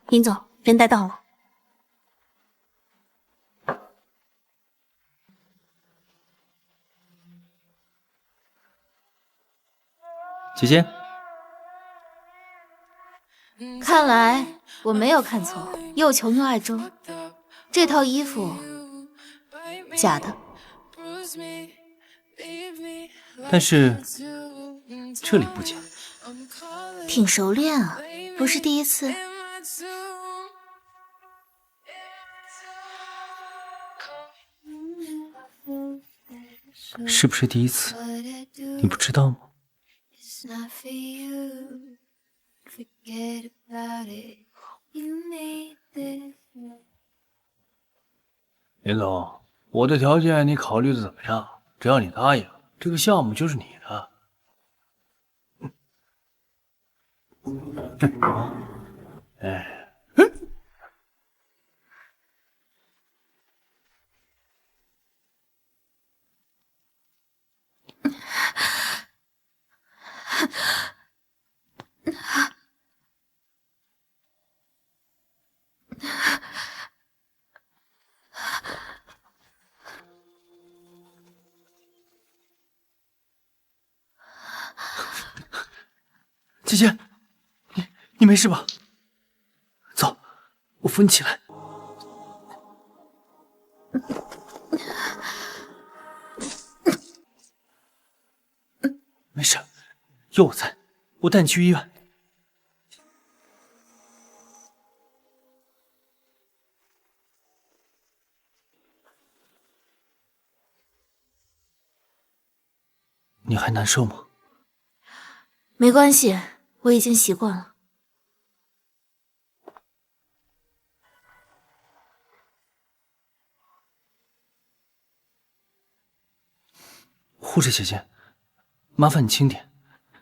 林总，人带到了。姐姐，看来我没有看错，又穷又爱装。这套衣服假的，但是这里不假。挺熟练啊，不是第一次。是不是第一次？你不知道吗？林总，我的条件你考虑的怎么样？只要你答应，这个项目就是你的。哎，姐姐，你没事吧？走，我扶你起来。没事，有我在，我带你去医院。你还难受吗？没关系，我已经习惯了。护士姐姐，麻烦你轻点，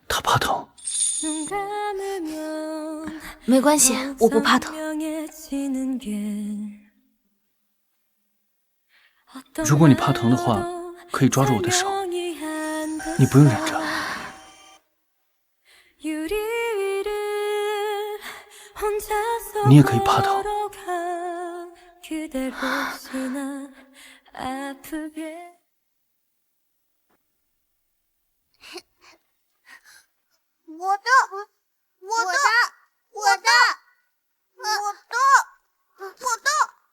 她怕疼。没关系，我不怕疼。如果你怕疼的话，可以抓住我的手，你不用忍着。你也可以怕疼。我的，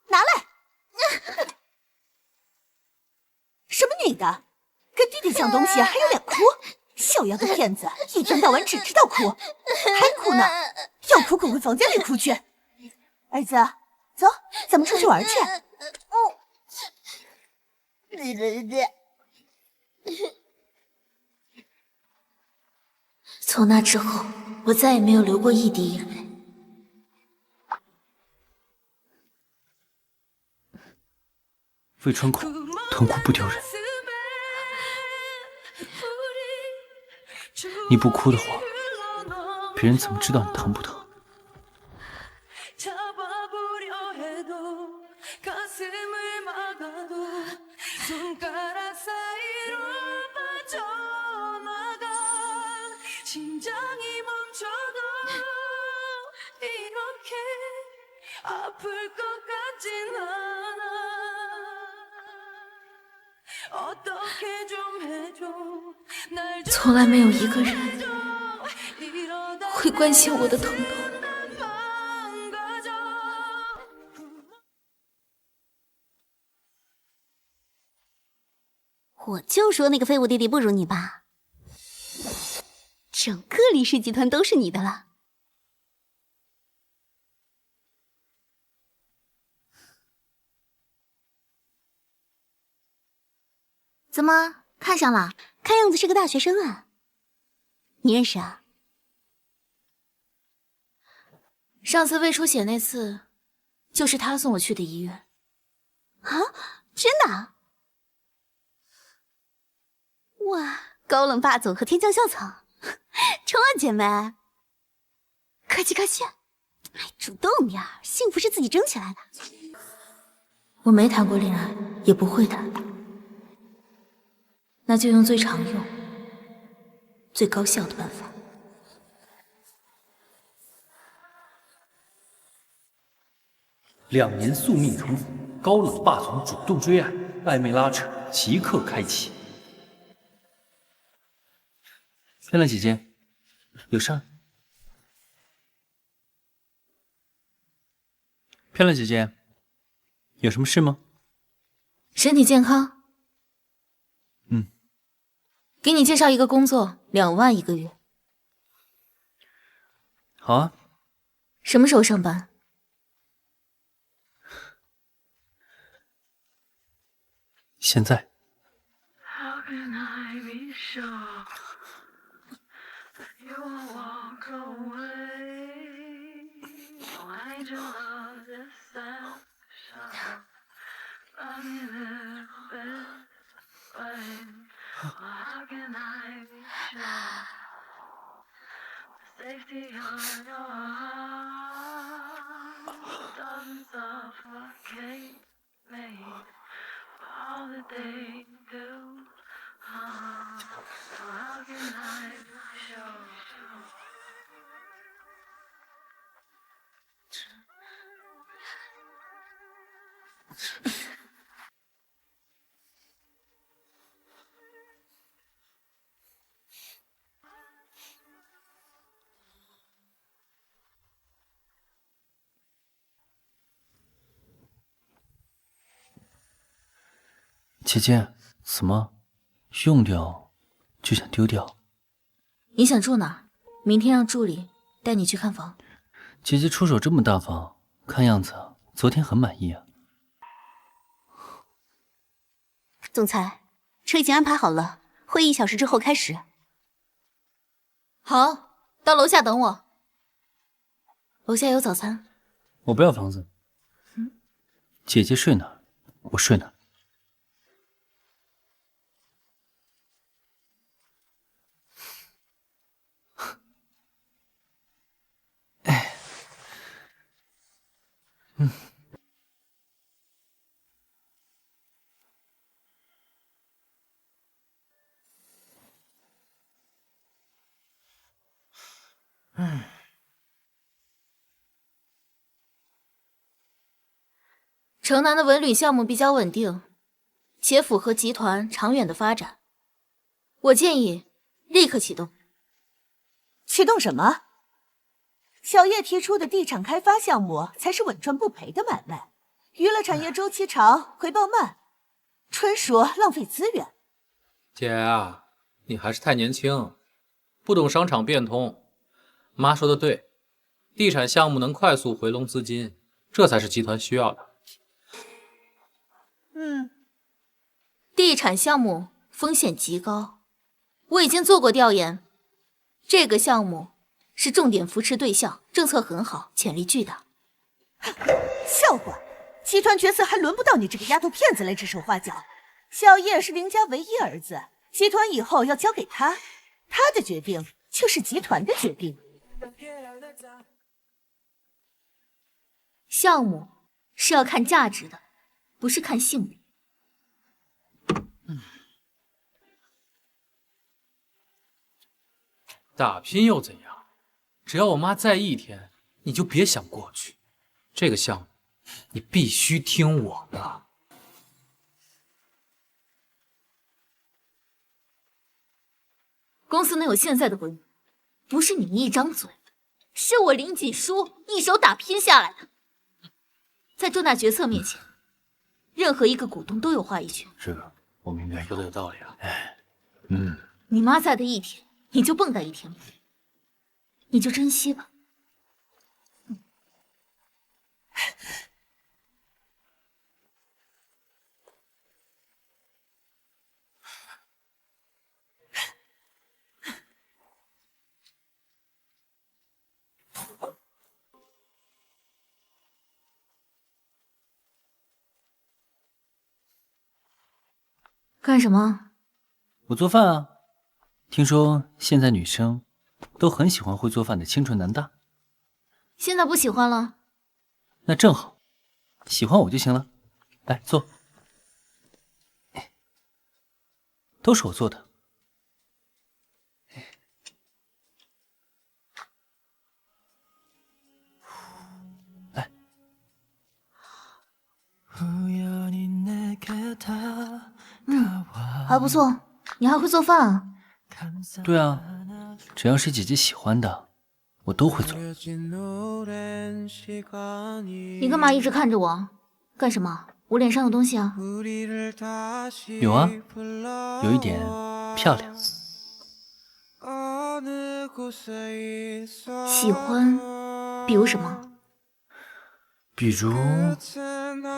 拿来！什么女的，跟弟弟抢东西还有脸哭？小丫头片子，一天到晚只知道哭，还哭呢！要哭滚回房间里哭去。儿子，走，咱们出去玩去。从那之后，我再也没有流过一滴眼泪。胃穿孔，疼哭不丢人。你不哭的话，别人怎么知道你疼不疼？从来没有一个人会关心我的疼痛。我就说那个废物弟弟不如你爸，整个李氏集团都是你的了。怎么看上了？看样子是个大学生啊。你认识啊？上次胃出血那次，就是他送我去的医院。啊，真的啊？哇，高冷霸总和天降校草，冲啊姐妹！客气客气，哎，主动点儿，幸福是自己争起来的。我没谈过恋爱，也不会谈，那就用最常用、最高效的办法。2年宿命重逢，高冷霸总主动追爱，暧昧拉扯即刻开启。漂亮姐姐，有事儿？漂亮姐姐，有什么事吗？身体健康。给你介绍一个工作，2万1个月。好啊。什么时候上班？现在。姐姐，怎么用掉就想丢掉？你想住哪儿？明天让助理带你去看房。姐姐出手这么大方，看样子昨天很满意啊。总裁，车已经安排好了，会议1小时之后开始。好，到楼下等我。楼下有早餐。我不要房子。姐姐睡哪儿，我睡哪儿。城南的文旅项目比较稳定，且符合集团长远的发展。我建议立刻启动。启动什么？小叶提出的地产开发项目才是稳赚不赔的买卖，娱乐产业周期长，回报慢，纯属浪费资源。姐啊，你还是太年轻，不懂商场变通。妈说的对，地产项目能快速回笼资金，这才是集团需要的。地产项目风险极高，我已经做过调研，这个项目是重点扶持对象，政策很好，潜力巨大。笑话，集团决策还轮不到你这个丫头片子来指手画脚。小叶是林家唯一儿子，集团以后要交给他，他的决定就是集团的决定。项目是要看价值的，不是看性别。打拼又怎样？只要我妈在一天，你就别想过去。这个项目，你必须听我的。公司能有现在的规模，不是你一张嘴，是我林锦书一手打拼下来的。在重大决策面前，任何一个股东都有话语权。这个我明白，说的有道理啊。你妈在的一天，你就蹦跶一天吧，你就珍惜吧。干什么？我做饭啊。听说现在女生都很喜欢会做饭的清纯男大。现在不喜欢了？那正好，喜欢我就行了。来坐，都是我做的。来，还不错，你还会做饭啊？对啊，只要是姐姐喜欢的，我都会做。你干嘛一直看着我？干什么？我脸上有东西啊？有啊，有一点漂亮。喜欢，比如什么？比如，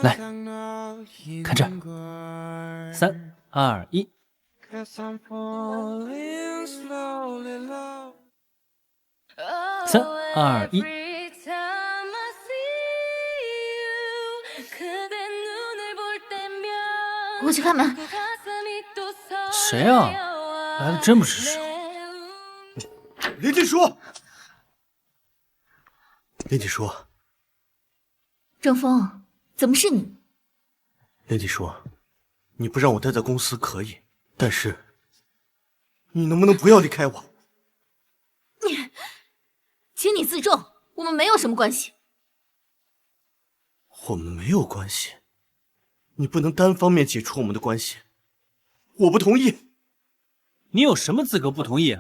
来看这儿，3、2、1，3、2、1。我去开门。谁啊？来的真不是时候。林锦书，林锦书，郑峰，怎么是你？林锦书，你不让我待在公司可以，但是你能不能不要离开我？请你自重，我们没有什么关系。我们没有关系，你不能单方面解除我们的关系，我不同意。你有什么资格不同意？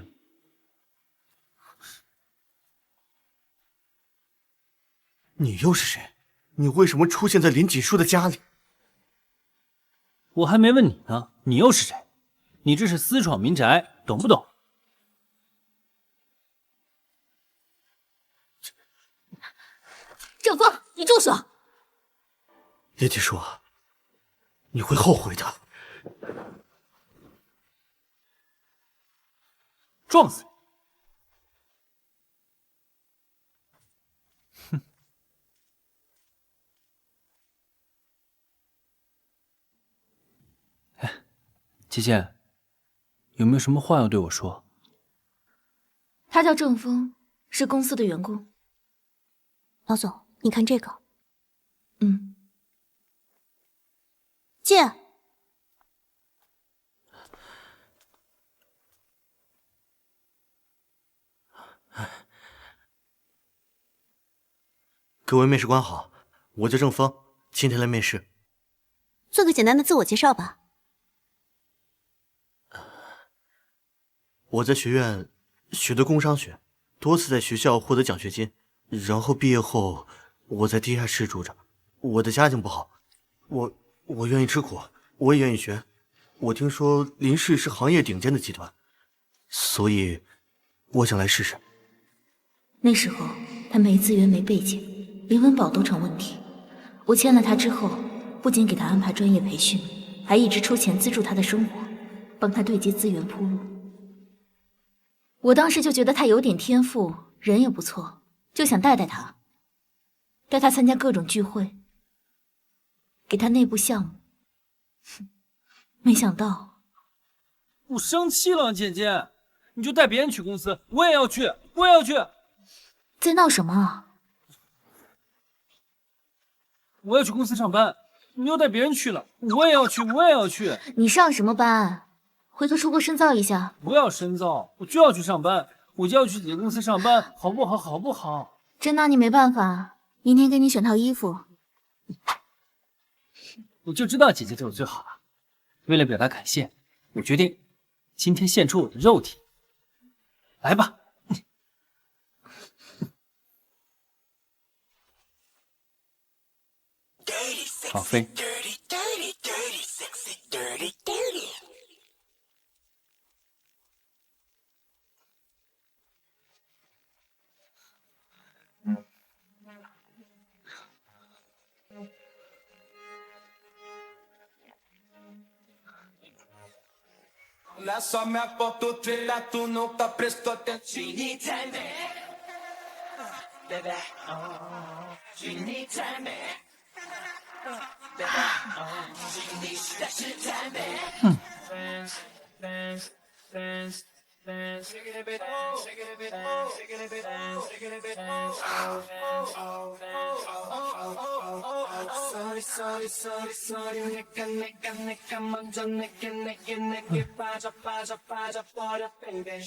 你又是谁？你为什么出现在林锦书的家里？我还没问你呢，你又是谁？你这是私闯民宅，懂不懂？郑峰，你住手！林锦书，你会后悔的。撞死你！哼！哎，姐姐，有没有什么话要对我说？他叫郑峰，是公司的员工。老总，你看这个。借。各位面试官好，我叫郑峰，今天来面试。做个简单的自我介绍吧。我在学院学的工商学，多次在学校获得奖学金，然后毕业后我在地下室住着。我的家境不好，我愿意吃苦，我也愿意学。我听说林氏是行业顶尖的集团，所以我想来试试。那时候他没资源没背景，连温饱都成问题。我签了他之后，不仅给他安排专业培训，还一直出钱资助他的生活，帮他对接资源铺路。我当时就觉得他有点天赋，人也不错，就想带他，带他参加各种聚会，给他内部项目。没想到，我生气了，姐姐，你就带别人去公司，我也要去，我也要去。在闹什么啊？我要去公司上班，你又带别人去了，我也要去，我也要去。你上什么班？回头出国深造一下。不要深造，我就要去上班，我就要去姐姐公司上班，好不好？好不好？真拿你没办法，明天给你选套衣服。我就知道姐姐对我最好了。为了表达感谢，我决定今天献出我的肉体。来吧。王妃。La só me aponta trilha, tu nunca prestou atenção. She need time, baby. She need time, baby. She needs that shit time, baby. Dance, dance, dance, dance. Shake it a bit, shake it a bit, shake it a bit, shake it a bit. Oh, sorry, sorry, sorry, sorry. 내가 먼저 내게 빠져버려, baby.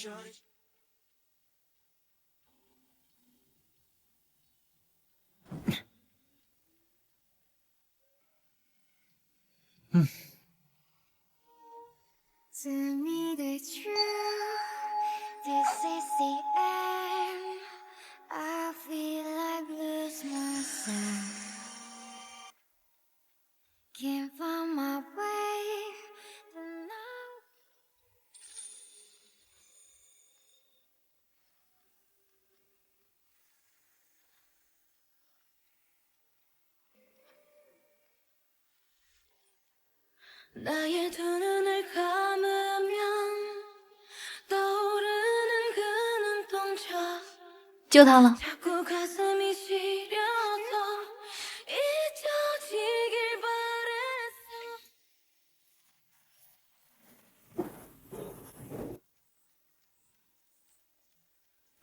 就他了。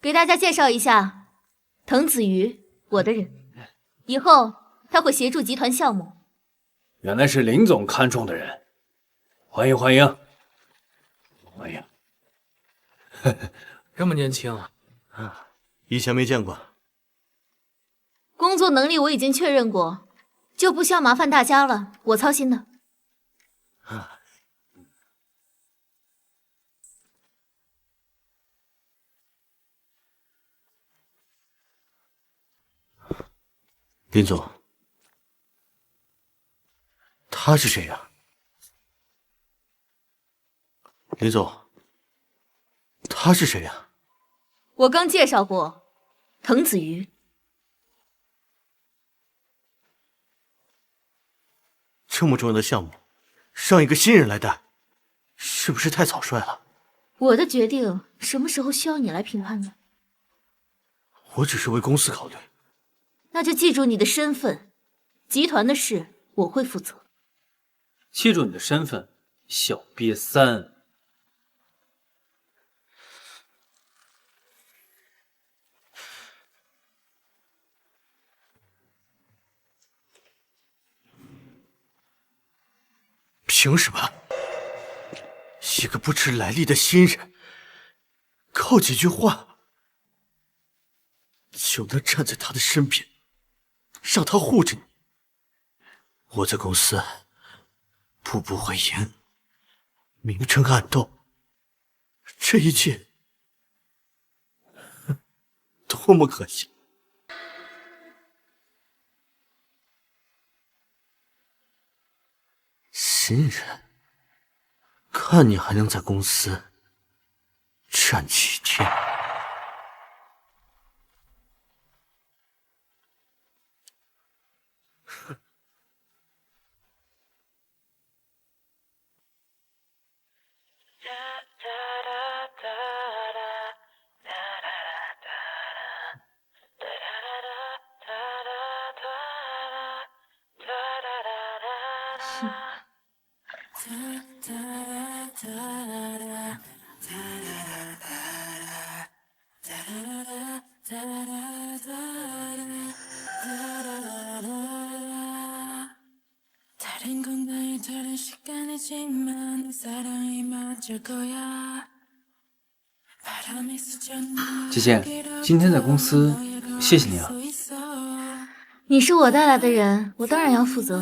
给大家介绍一下，藤子瑜，我的人，以后他会协助集团项目。原来是林总看中的人，欢迎欢迎欢迎！这么年轻啊，以前没见过。工作能力我已经确认过，就不需要麻烦大家了，我操心的。林总，他是谁呀？林总，他是谁呀？我刚介绍过，藤子瑜。这么重要的项目，让一个新人来带，是不是太草率了？我的决定什么时候需要你来评判呢？我只是为公司考虑。那就记住你的身份，集团的事我会负责。记住你的身份，小瘪三。凭什么？一个不知来历的新人，靠几句话就能站在他的身边，让他护着你？我在公司步步为营，明争暗斗，这一切多么可笑！新人，看你还能在公司站几天？姐姐，今天在公司，谢谢你啊。你是我带来的人，我当然要负责。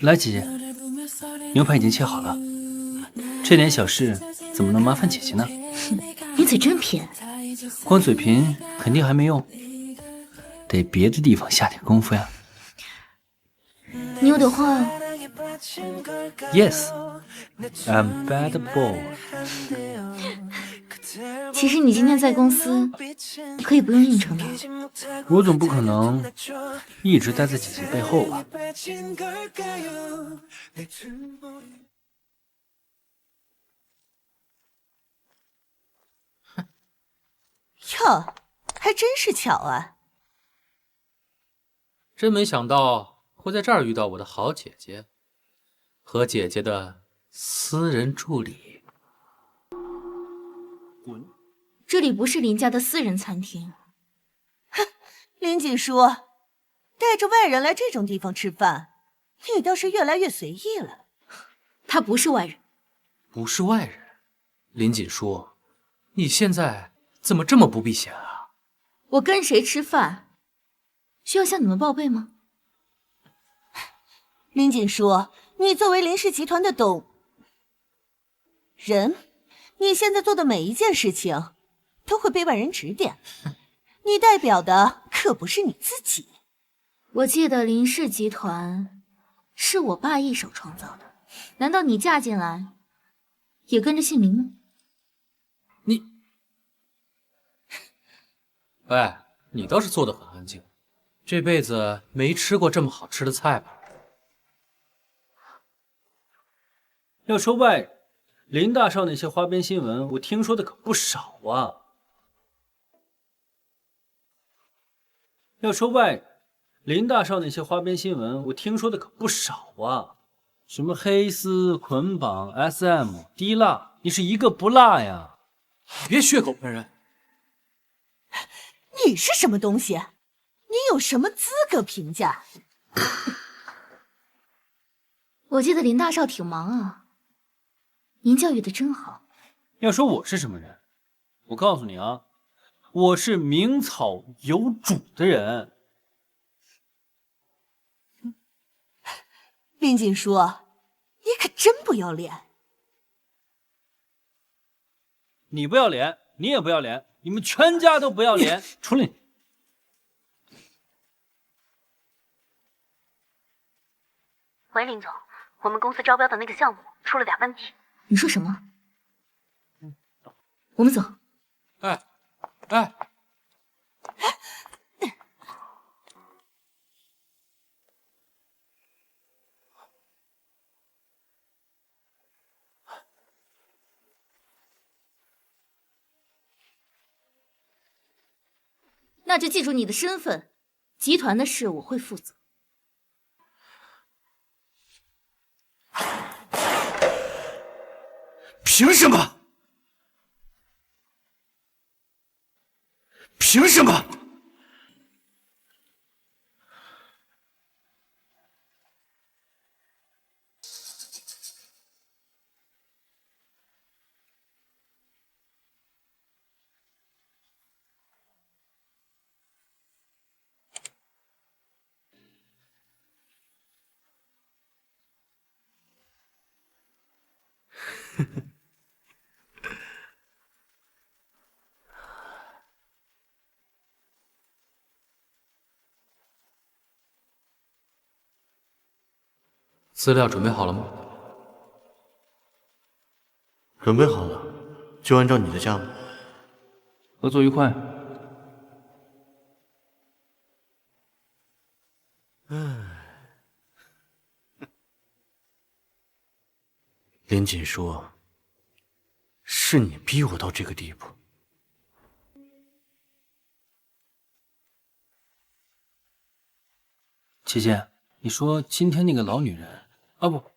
来，姐姐，牛排已经切好了，这点小事怎么能麻烦姐姐呢？你嘴真偏，光嘴贫肯定还没用，得别的地方下点功夫呀。你有点坏哦。Yes, I'm bad boy。其实你今天在公司可以不用应酬的。我总不可能一直待在姐姐背后吧？哟，还真是巧啊！真没想到会在这儿遇到我的好姐姐和姐姐的私人助理。这里不是林家的私人餐厅。哼，林锦书，带着外人来这种地方吃饭，你倒是越来越随意了。他不是外人。不是外人？林锦书，你现在怎么这么不避嫌啊？我跟谁吃饭，需要向你们报备吗？林锦书，你作为林氏集团的人，你现在做的每一件事情都会被外人指点，你代表的可不是你自己。我记得林氏集团是我爸一手创造的，难道你嫁进来也跟着姓林吗？喂，你倒是做得很安静，这辈子没吃过这么好吃的菜吧？要说外人，林大少那些花边新闻，我听说的可不少啊。要说外人，林大少那些花边新闻，我听说的可不少啊。什么黑丝、捆绑、SM、滴蜡，你是一个不落呀！别血口喷人！你是什么东西？你有什么资格评价？我记得林大少挺忙啊，您教育的真好。要说我是什么人，我告诉你啊，我是名草有主的人。林锦书，你可真不要脸！你不要脸，你也不要脸，你们全家都不要脸，除了你。喂，林总，我们公司招标的那个项目出了点问题。你说什么？我们走。哎，那就记住你的身份，集团的事我会负责。凭什么？凭什么？资料准备好了吗？准备好了，就按照你的价目。合作愉快。林锦书，是你逼我到这个地步。姐姐，你说今天那个老女人啊，不，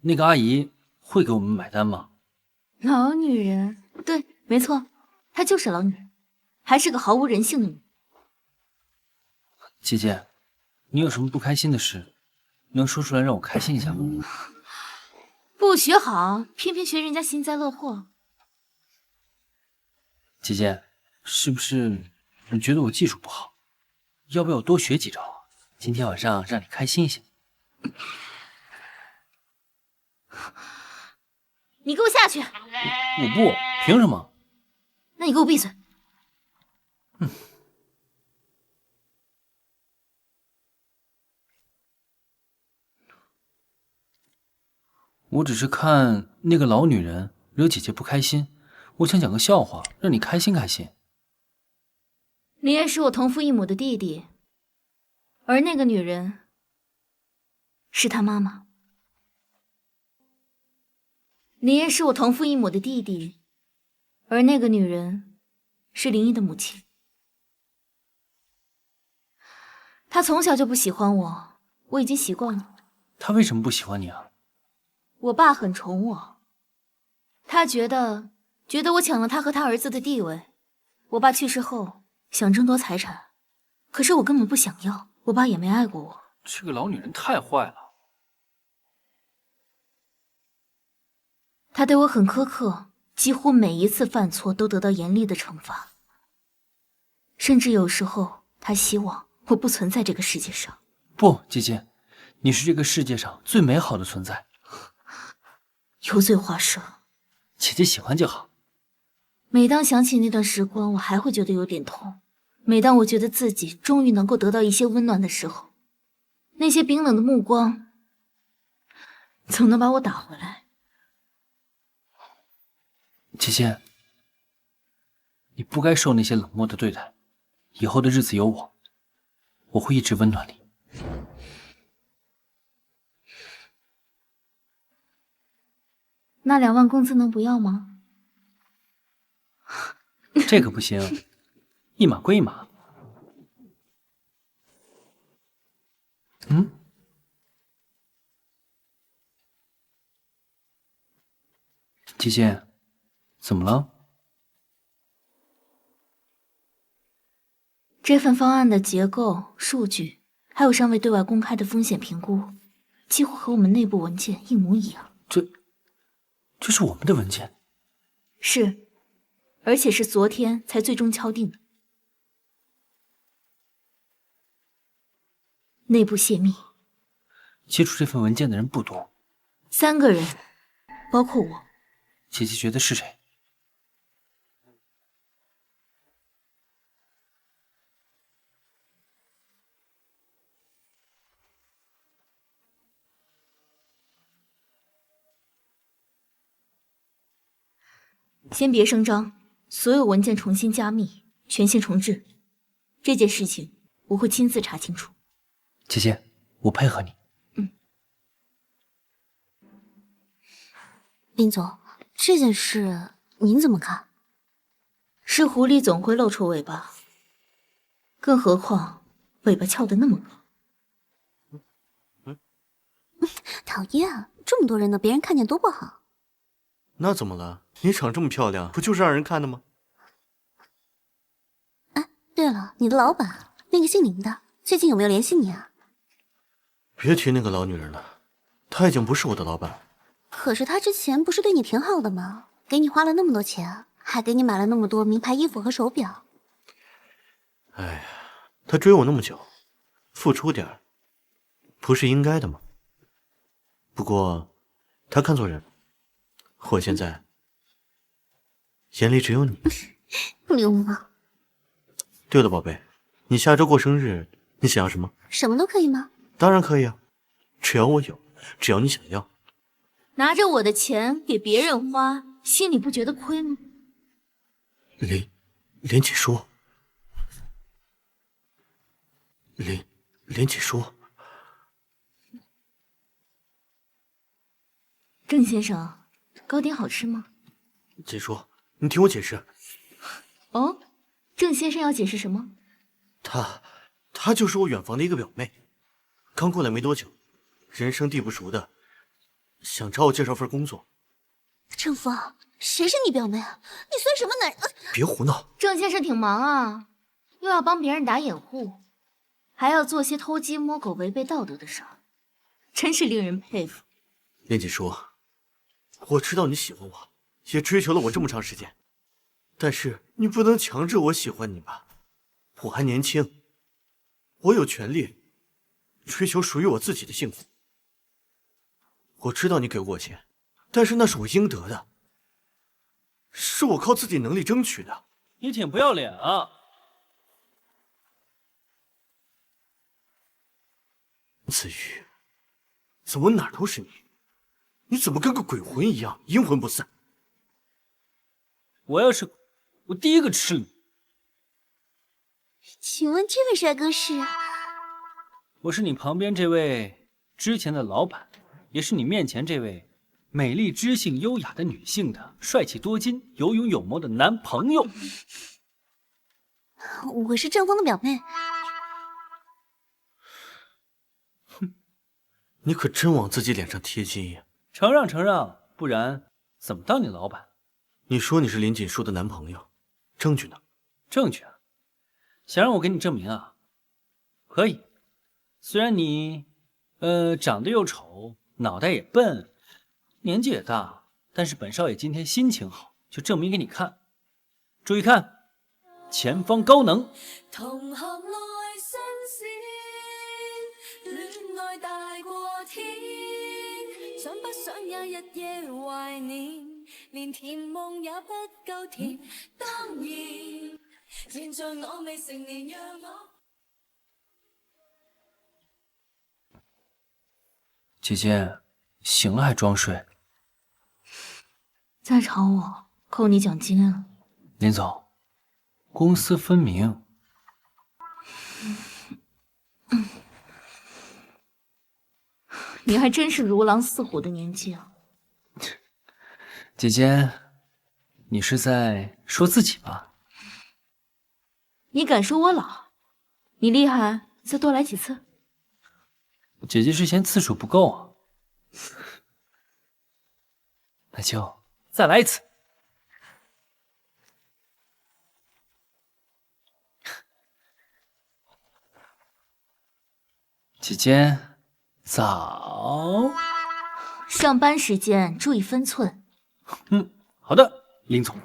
那个阿姨会给我们买单吗？老女人，对，没错，她就是老女人，还是个毫无人性的女人。姐姐，你有什么不开心的事，能说出来让我开心一下吗？不学好，偏偏学人家幸灾乐祸。姐姐，是不是你觉得我技术不好？要不要多学几招？今天晚上让你开心一下。你给我下去！我不，凭什么？那你给我闭嘴！我只是看那个老女人惹姐姐不开心，我想讲个笑话，让你开心开心。林燕是我同父异母的弟弟，而那个女人是他妈妈。林燕是我同父异母的弟弟，而那个女人是林毅的母亲。她从小就不喜欢我，我已经习惯了。她为什么不喜欢你啊？我爸很宠我，他觉得我抢了他和他儿子的地位。我爸去世后想争夺财产，可是我根本不想要，我爸也没爱过我。这个老女人太坏了。他对我很苛刻，几乎每一次犯错都得到严厉的惩罚。甚至有时候他希望我不存在这个世界上。不，姐姐，你是这个世界上最美好的存在。油嘴滑舌，姐姐喜欢就好。每当想起那段时光，我还会觉得有点痛。每当我觉得自己终于能够得到一些温暖的时候，那些冰冷的目光总能把我打回来。姐姐，你不该受那些冷漠的对待，以后的日子有我，我会一直温暖你。那2万工资能不要吗？这可不行，一码归一码。姐姐，怎么了？这份方案的结构、数据，还有尚未对外公开的风险评估，几乎和我们内部文件一模一样。这是我们的文件。是，而且是昨天才最终敲定的。内部泄密，接触这份文件的人不多。 3个人，包括我。姐姐觉得是谁？先别声张，所有文件重新加密，权限重置。这件事情我会亲自查清楚。姐姐，我配合你。林总，这件事您怎么看？是狐狸总会露出尾巴，更何况尾巴翘得那么高。讨厌，这么多人呢，别人看见多不好。那怎么了？你长这么漂亮，不就是让人看的吗？哎，对了，你的老板那个姓林的，最近有没有联系你啊？别提那个老女人了，她已经不是我的老板了。可是她之前不是对你挺好的吗？给你花了那么多钱，还给你买了那么多名牌衣服和手表。哎呀，她追我那么久，付出点儿，不是应该的吗？不过，她看错人。我现在眼里只有你。流氓。对了，宝贝，你下周过生日，你想要什么？什么都可以吗？当然可以啊，只要我有，只要你想要。拿着我的钱给别人花，心里不觉得亏吗？林锦书，林锦书。郑先生，糕点好吃吗？锦书，你听我解释。哦，郑先生要解释什么？她就是我远房的一个表妹，刚过来没多久，人生地不熟的，想找我介绍份工作。郑福，谁是你表妹啊？你算什么男人？别胡闹！郑先生挺忙啊，又要帮别人打掩护，还要做些偷鸡摸狗、违背道德的事儿，真是令人佩服。林锦书，我知道你喜欢我，也追求了我这么长时间，但是你不能强制我喜欢你吧？我还年轻，我有权利追求属于我自己的幸福。我知道你给过我钱，但是那是我应得的，是我靠自己能力争取的。你挺不要脸啊！子瑜，怎么哪儿都是你？你怎么跟个鬼魂一样，阴魂不散？我要是我第一个吃你。请问这位帅哥是？我是你旁边这位之前的老板，也是你面前这位美丽、知性、优雅的女性的帅气多金、有勇有谋的男朋友。我是郑风的表妹。哼，你可真往自己脸上贴金呀！承让承让，不然怎么当你老板？你说你是林锦书的男朋友，证据呢？证据啊？想让我给你证明啊？可以，虽然你长得又丑，脑袋也笨，年纪也大，但是本少爷今天心情好，就证明给你看。注意看。前方高能。同行內新鮮，戀愛大過天，想不想也日夜懷念，連甜夢也不夠甜。當然，現在我未成年，讓我。姐姐，醒了还装睡？再吵我，扣你奖金啊！林总，公私分明。你还真是如狼似虎的年纪啊！姐姐，你是在说自己吧？你敢说我老？你厉害，再多来几次。姐姐是嫌次数不够啊。那就再来一次。姐姐，早。上班时间注意分寸。好的，林总。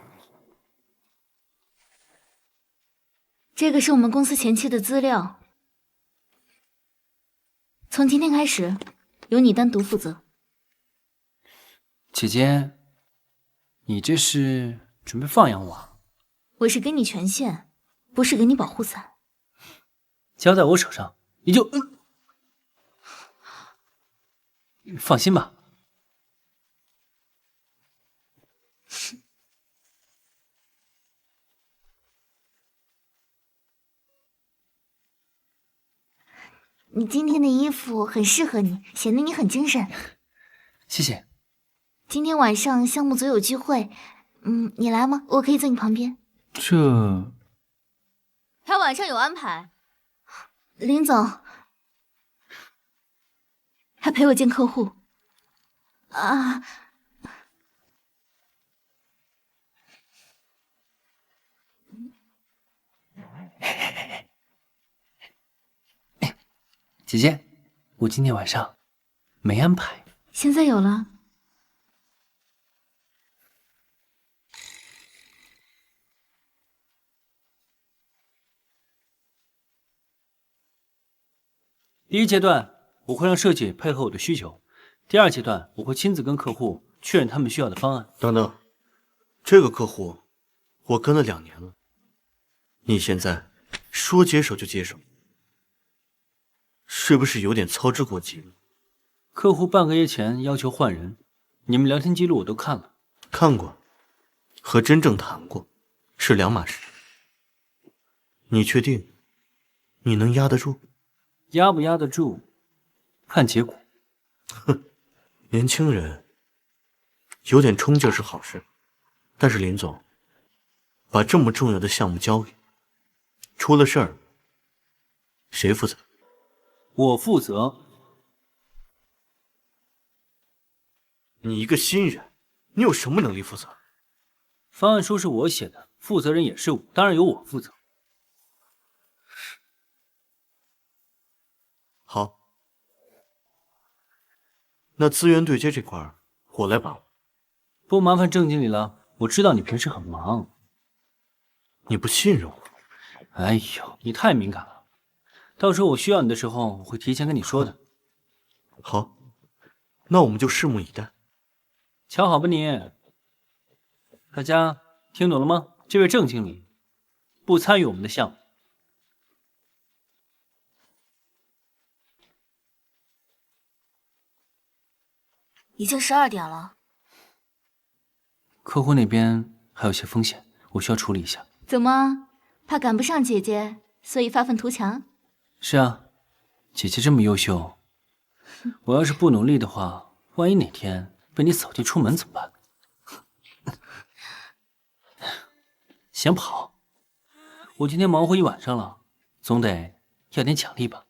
这个是我们公司前期的资料，从今天开始，由你单独负责。姐姐，你这是准备放养我啊？我是给你权限，不是给你保护伞。交在我手上，你就放心吧。你今天的衣服很适合你，显得你很精神。谢谢。今天晚上项目组有聚会，你来吗？我可以在你旁边。这他晚上有安排。林总还陪我见客户啊。姐姐，我今天晚上没安排。现在有了。第一阶段，我会让设计配合我的需求；第二阶段，我会亲自跟客户确认他们需要的方案。等等，这个客户我跟了2年了，你现在说接手就接手，是不是有点操之过急了？客户半个月前要求换人，你们聊天记录我都看了。看过，和真正谈过是两码事。你确定你能压得住？压不压得住，看结果。哼，年轻人有点冲劲是好事，但是林总把这么重要的项目交给，出了事儿谁负责？我负责。你一个新人，你有什么能力负责？方案书是我写的，负责人也是我，当然由我负责。好，那资源对接这块我来把握。不麻烦郑经理了，我知道你平时很忙。你不信任我？哎呦，你太敏感了，到时候我需要你的时候，我会提前跟你说的。好，那我们就拭目以待。瞧好吧你。大家听懂了吗？这位郑经理不参与我们的项目。已经12点了。客户那边还有些风险，我需要处理一下。怎么，怕赶不上姐姐，所以发愤图强？是啊，姐姐这么优秀，我要是不努力的话，万一哪天被你扫地出门怎么办？想跑？我今天忙活一晚上了，总得要点奖励吧？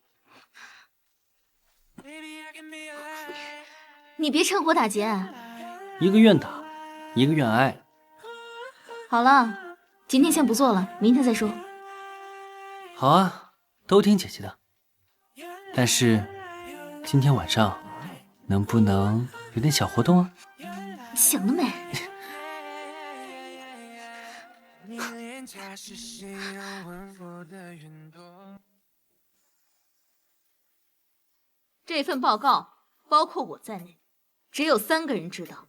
你别趁火打劫。一个愿打，一个愿挨。好了，今天先不做了，明天再说。好啊，都听姐姐的。但是今天晚上能不能有点小活动啊？想得美。这份报告包括我在内，只有3个人知道。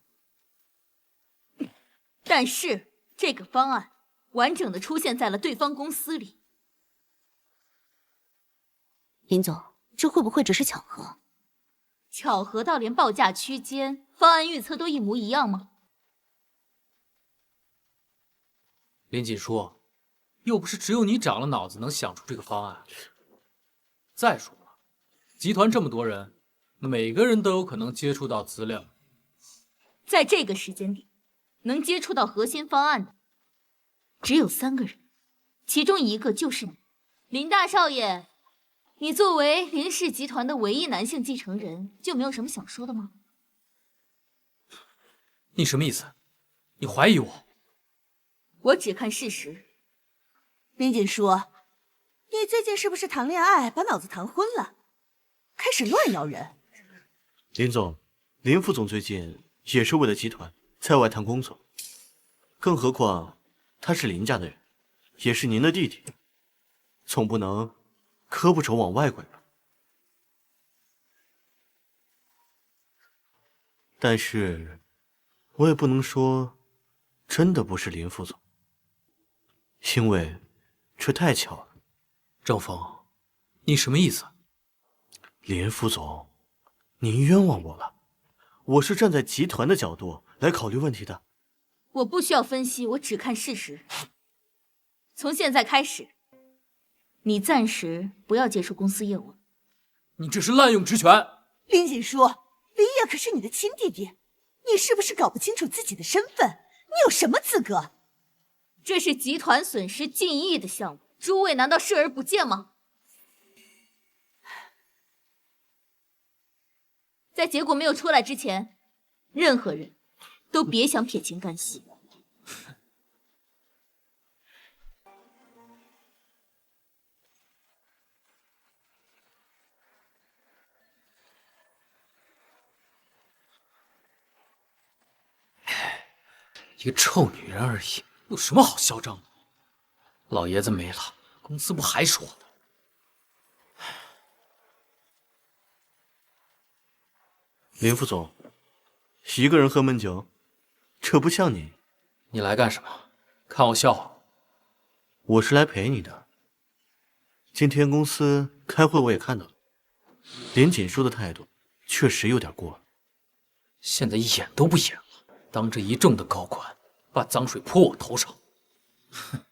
但是这个方案完整的出现在了对方公司里。林总，这会不会只是巧合？巧合到连报价区间、方案预测都一模一样吗？林锦书，又不是只有你长了脑子能想出这个方案。再说了，集团这么多人，每个人都有可能接触到资料。在这个时间点，能接触到核心方案的只有3个人，其中1个就是你，林大少爷。你作为林氏集团的唯一男性继承人，就没有什么想说的吗？你什么意思？你怀疑我？我只看事实。林锦书，你最近是不是谈恋爱把脑子谈昏了，开始乱咬人？林总，林副总最近也是为了集团在外谈工作，更何况他是林家的人，也是您的弟弟，总不能胳膊肘往外拐吧？但是，我也不能说真的不是林副总，因为这太巧了。郑峰，你什么意思？林副总，您冤枉我了，我是站在集团的角度来考虑问题的。我不需要分析，我只看事实。从现在开始，你暂时不要接触公司业务。你这是滥用职权！林锦书，林烨可是你的亲弟弟，你是不是搞不清楚自己的身份？你有什么资格？这是集团损失近亿的项目，诸位难道视而不见吗？在结果没有出来之前，任何人都别想撇清干系。一个臭女人而已，有什么好嚣张的？老爷子没了，公司不还是我的？林副总，一个人喝闷酒，这不像你。你来干什么？看我笑话？我是来陪你的。今天公司开会我也看到了，林锦书的态度确实有点过了。现在演都不演了，当着一众的高管，把脏水泼我头上。哼，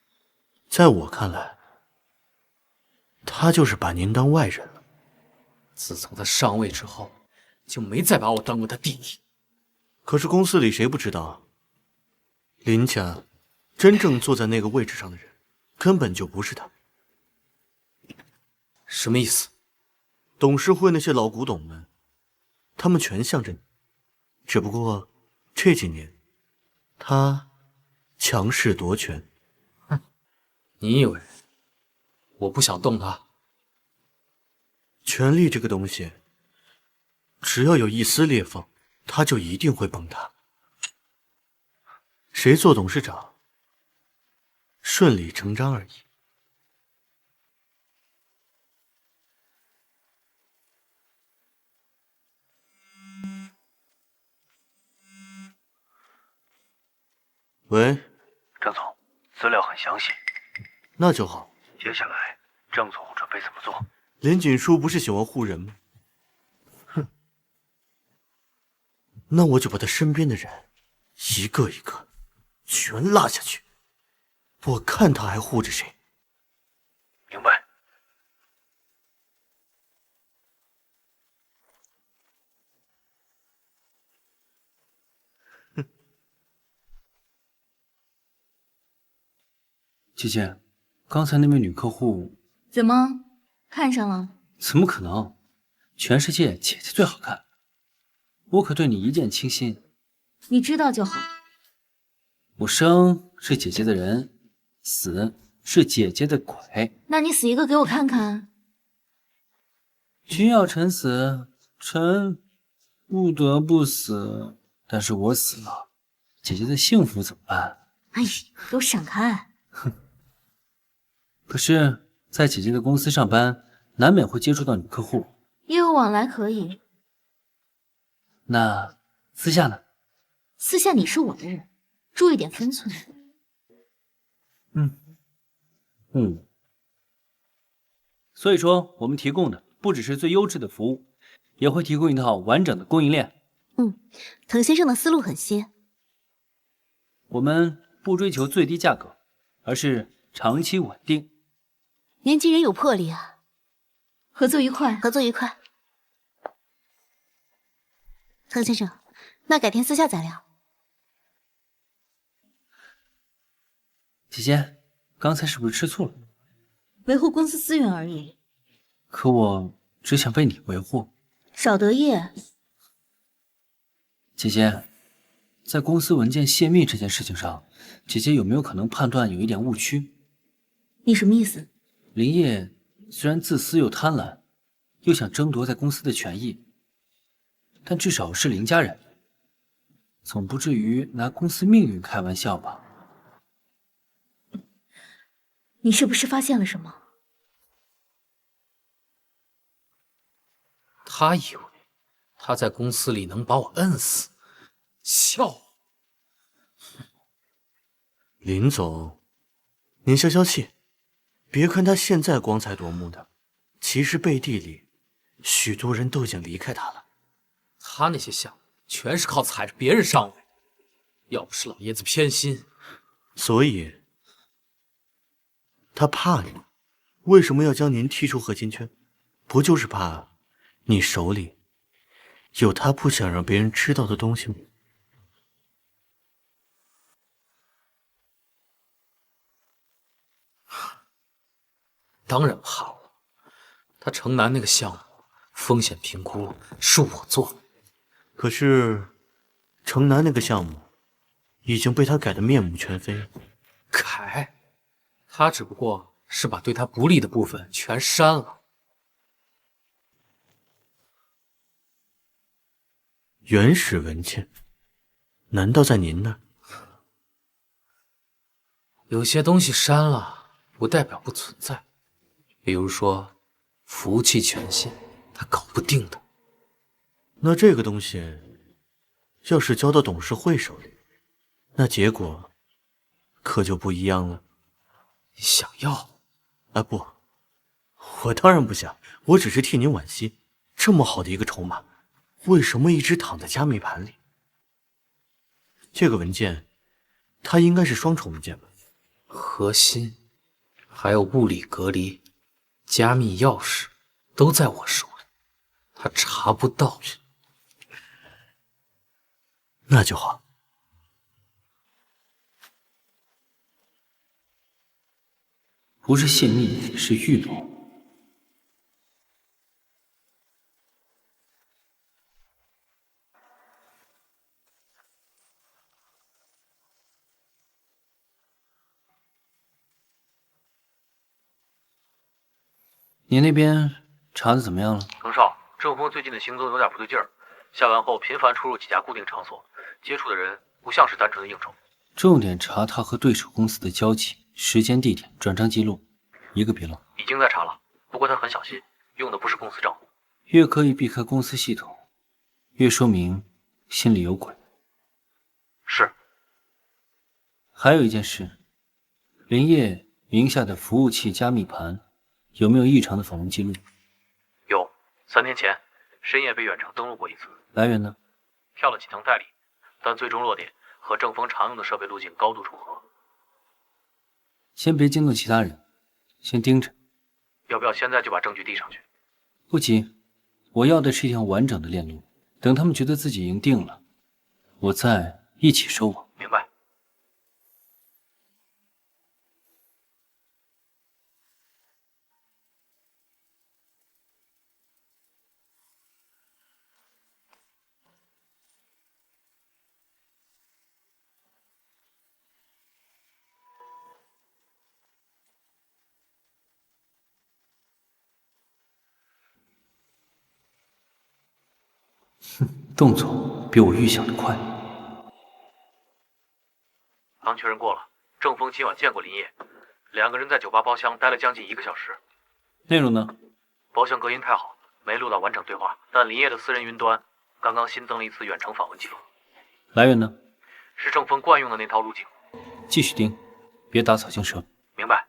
在我看来，他就是把您当外人了。自从他上位之后，就没再把我当过他弟弟。可是公司里谁不知道，林家真正坐在那个位置上的人，根本就不是他。什么意思？董事会那些老古董们，他们全向着你。只不过这几年，他强势夺权。哼，你以为我不想动他？权力这个东西，只要有一丝裂缝，他就一定会崩塌。谁做董事长，顺理成章而已。喂，郑总，资料很详细。那就好。接下来，郑总准备怎么做？林锦书不是喜欢护人吗？哼，那我就把他身边的人一个一个全拉下去，我看他还护着谁。明白。姐姐，刚才那位女客户怎么看上了？怎么可能？全世界姐姐最好看，我可对你一见倾心。你知道就好。我生是姐姐的人，死是姐姐的鬼。那你死一个给我看看。君要臣死，臣不得不死。但是我死了，姐姐的幸福怎么办？哎呀，给我闪开！哼，可是，在姐姐的公司上班，难免会接触到女客户。业务往来可以，那私下呢？私下你是我的人，注意点分寸。所以说，我们提供的不只是最优质的服务，也会提供一套完整的供应链。滕先生的思路很新。我们不追求最低价格，而是长期稳定。年轻人有魄力啊！合作愉快。合作愉快。滕先生，那改天私下再聊。姐姐，刚才是不是吃醋了？维护公司资源而已，可我只想为你维护。少得业。姐姐，在公司文件泄密这件事情上，姐姐有没有可能判断有一点误区？你什么意思？林业虽然自私又贪婪，又想争夺在公司的权益，但至少是林家人，总不至于拿公司命运开玩笑吧？你是不是发现了什么？他以为他在公司里能把我摁死，笑话。林总，您消消气，别看他现在光彩夺目的，其实背地里许多人都已经离开他了。他那些项目全是靠踩着别人上位，要不是老爷子偏心，所以他怕你，为什么要将您踢出核心圈？不就是怕你手里有他不想让别人知道的东西吗？当然怕了。他城南那个项目风险评估是我做的，可是城南那个项目已经被他改得面目全非。改？他只不过是把对他不利的部分全删了。原始文件难道在您那儿？有些东西删了，不代表不存在。比如说，服务器权限，他搞不定的。那这个东西要是交到董事会手里，那结果可就不一样了。你想要？啊不，我当然不想，我只是替您惋惜。这么好的一个筹码，为什么一直躺在加密盘里？这个文件，它应该是双重文件吧？核心，还有物理隔离、加密钥匙，都在我手里，他查不到。那就好。不是泄密，是预谋。你那边查的怎么样了？彭少，郑峰最近的行踪有点不对劲儿，下班后频繁出入几家固定场所，接触的人不像是单纯的应酬。重点查他和对手公司的交集、时间、地点、转账记录，一个别漏。已经在查了，不过他很小心，用的不是公司账户。越刻意避开公司系统，越说明心里有鬼。是。还有一件事，林业名下的服务器加密盘有没有异常的访问记录？有，3天前深夜被远程登录过一次。来源呢？跳了几层代理，但最终落点和郑峰常用的设备路径高度重合。先别惊动其他人，先盯着。要不要现在就把证据递上去？不急，我要的是一条完整的链路。等他们觉得自己赢定了，我再一起收网。明白。动作比我预想的快。刚确认过了，郑峰今晚见过林业，两个人在酒吧包厢待了将近1个小时。内容呢？包厢隔音太好，没录到完整对话，但林业的私人云端刚刚新增了一次远程访问记录。来源呢？是郑峰惯用的那套路径。继续盯，别打草惊蛇。明白。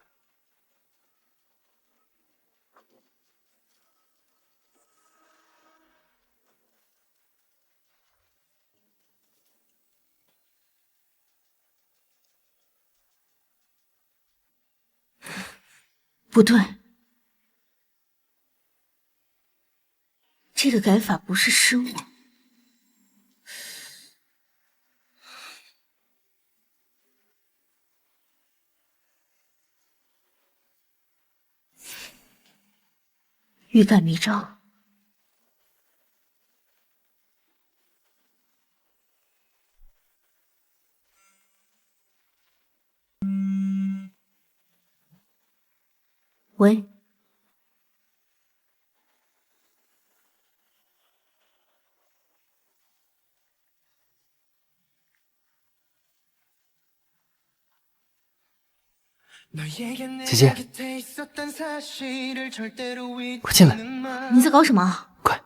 不对，这个改法不是失误。欲盖弥彰。喂，姐姐，快进来！你在搞什么？快！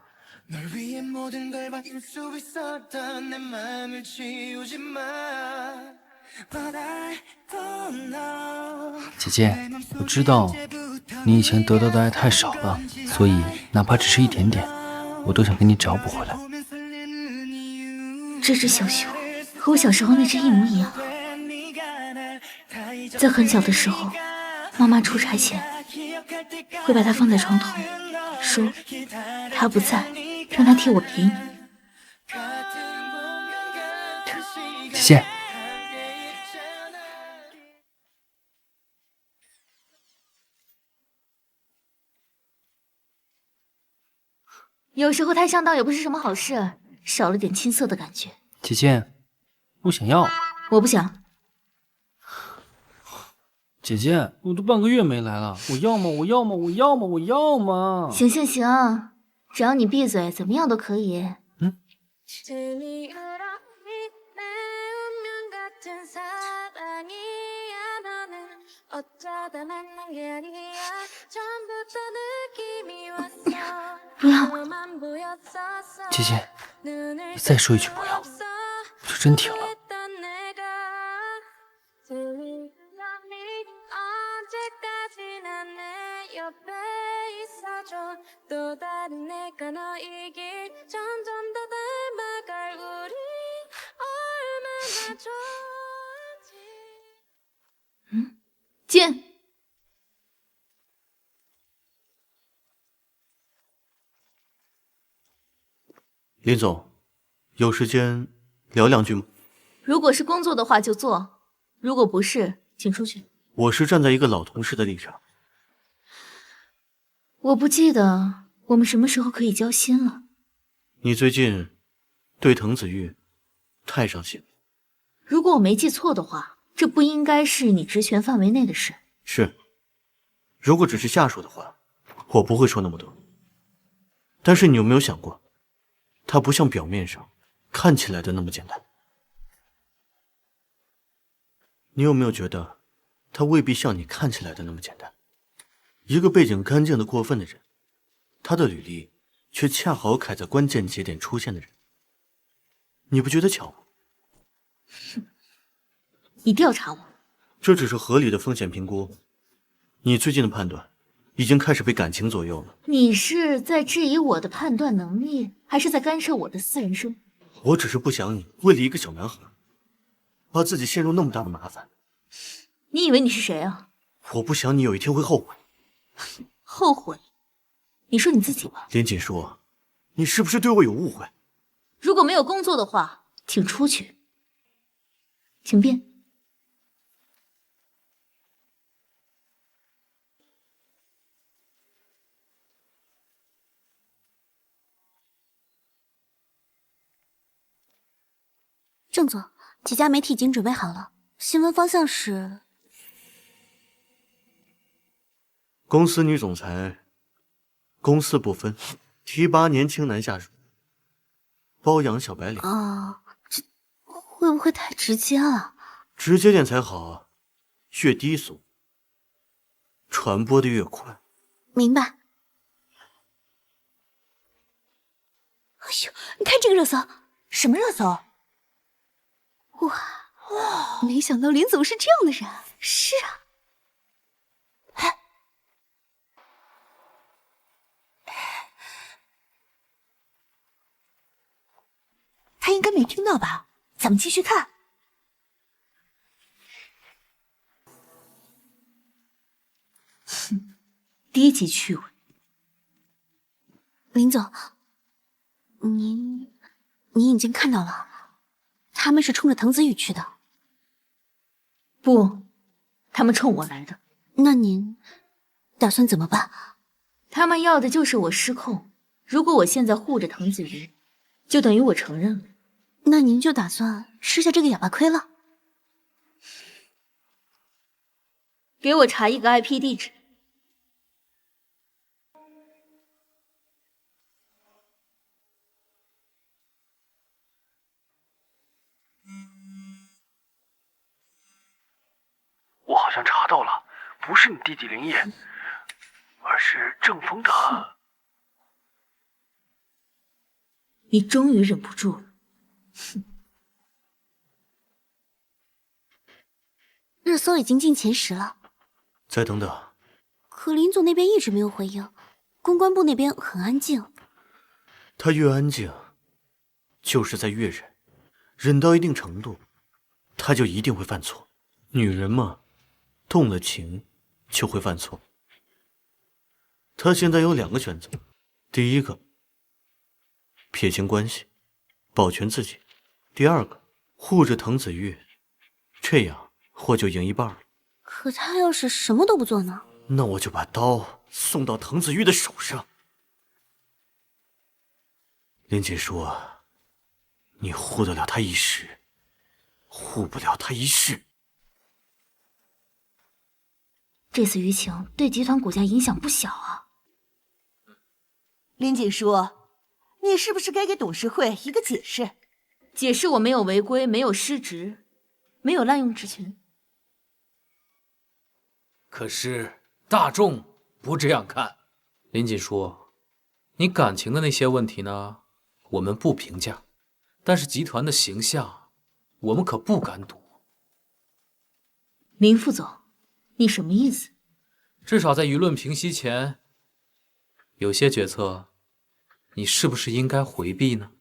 姐姐，我知道你以前得到的爱太少了，所以哪怕只是一点点，我都想给你找补回来。这只小熊和我小时候那只一模一样。在很小的时候，妈妈出差前会把它放在床头，说它不在，让它替我陪你。姐姐，有时候太上当也不是什么好事，少了点青涩的感觉。姐姐，我想要。我不想。姐姐，我都半个月没来了，我要吗？我要吗？我要吗？我要吗？行行行，只要你闭嘴，怎么样都可以。嗯。不要。姐姐，你再说一句不要，我就真停了。进。林总，有时间聊两句吗？如果是工作的话就做，如果不是，请出去。我是站在一个老同事的立场。我不记得我们什么时候可以交心了。你最近对滕子玉太上心了。如果我没记错的话，这不应该是你职权范围内的事。是，如果只是下属的话，我不会说那么多。但是你有没有想过，他不像表面上看起来的那么简单。你有没有觉得，他未必像你看起来的那么简单？一个背景干净的过分的人，他的履历却恰好卡在关键节点出现的人，你不觉得巧吗？你调查我？这只是合理的风险评估。你最近的判断已经开始被感情左右了。你是在质疑我的判断能力，还是在干涉我的私人生活？我只是不想你为了一个小男孩，把自己陷入那么大的麻烦。你以为你是谁啊？我不想你有一天会后悔。后悔？你说你自己吧。林锦书，你是不是对我有误会？如果没有工作的话，请出去。请便。郑总，几家媒体已经准备好了，新闻方向是公司女总裁，公私不分，提拔年轻男下属，包养小白领。哦，这会不会太直接了？直接点才好，越低俗传播的越快。明白。哎呦，你看这个热搜，什么热搜？哇，没想到林总是这样的人。是啊。他应该没听到吧？咱们继续看。哼，低级趣味。林总，您已经看到了，他们是冲着滕子宇去的。不，他们冲我来的。那您打算怎么办？他们要的就是我失控。如果我现在护着滕子瑜，就等于我承认了。那您就打算吃下这个哑巴亏了？给我查一个 IP 地址。我好像查到了，不是你弟弟林烨，而是郑峰的。你终于忍不住了。哼！热搜已经进前10了。再等等。可林总那边一直没有回应，公关部那边很安静。他越安静，就是在越忍，忍到一定程度，他就一定会犯错。女人嘛，动了情就会犯错。他现在有2个选择，第一个，撇清关系，保全自己；第二个，护着滕子玉，这样我就赢一半了。可他要是什么都不做呢？那我就把刀送到滕子玉的手上。林锦书，你护得了他一时，护不了他一世。这次舆情对集团股价影响不小啊。林锦书，你是不是该给董事会一个解释？解释我没有违规，没有失职，没有滥用职权。可是大众不这样看。林锦书，你感情的那些问题呢，我们不评价，但是集团的形象，我们可不敢赌。林副总，你什么意思？至少在舆论平息前，有些决策，你是不是应该回避呢？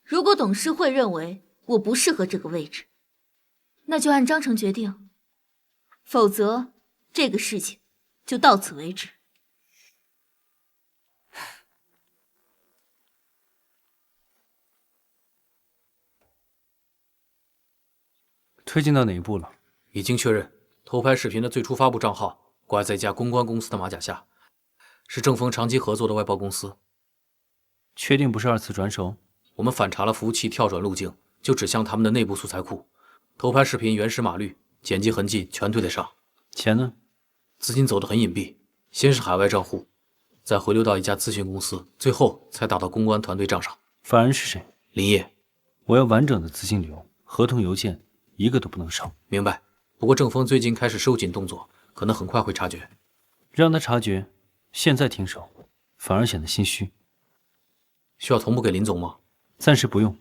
如果董事会认为我不适合这个位置，那就按章程决定，否则这个事情就到此为止。推进到哪一步了？已经确认，偷拍视频的最初发布账号挂在一家公关公司的马甲下，是郑峰长期合作的外包公司。确定不是2次转手？我们反查了服务器跳转路径，就指向他们的内部素材库。偷拍视频原始码率、剪辑痕迹全对得上。钱呢？资金走得很隐蔽，先是海外账户，再回流到一家咨询公司，最后才打到公关团队账上。犯人是谁？林烨。我要完整的资金流，合同邮件一个都不能少。明白。不过郑峰最近开始收紧动作，可能很快会察觉。让他察觉，现在停手，反而显得心虚。需要同步给林总吗？暂时不用，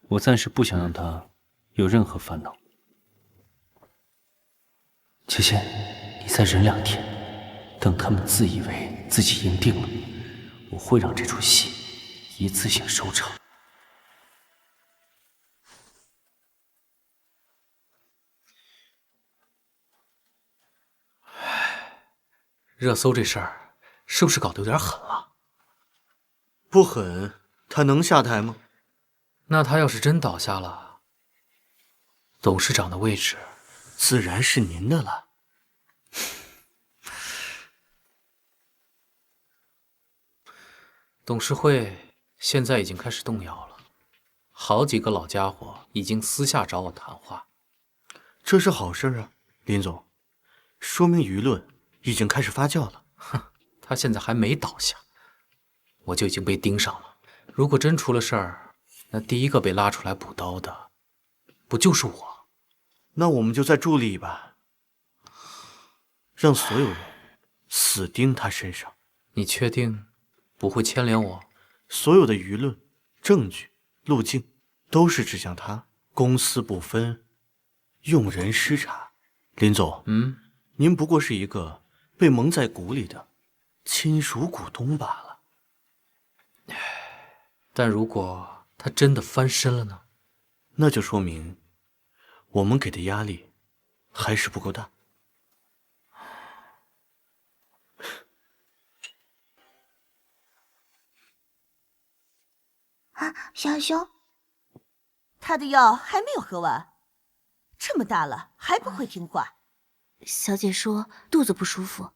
我暂时不想让他有任何烦恼。切切，你再忍2天，等他们自以为自己赢定了，我会让这出戏一次性收场。热搜这事儿是不是搞得有点狠了？不狠，他能下台吗？那他要是真倒下了，董事长的位置自然是您的了。董事会现在已经开始动摇了，好几个老家伙已经私下找我谈话。这是好事啊，林总，说明舆论已经开始发酵了。哼，他现在还没倒下，我就已经被盯上了。如果真出了事儿，那第一个被拉出来补刀的，不就是我？那我们就再助力一把，让所有人死盯他身上。你确定不会牵连我？所有的舆论、证据、路径都是指向他，公私不分，用人失察。林总，您不过是一个被蒙在鼓里的亲属股东罢了。但如果他真的翻身了呢？那就说明我们给的压力还是不够大。小熊，他的药还没有喝完，这么大了还不会听话。小姐说肚子不舒服。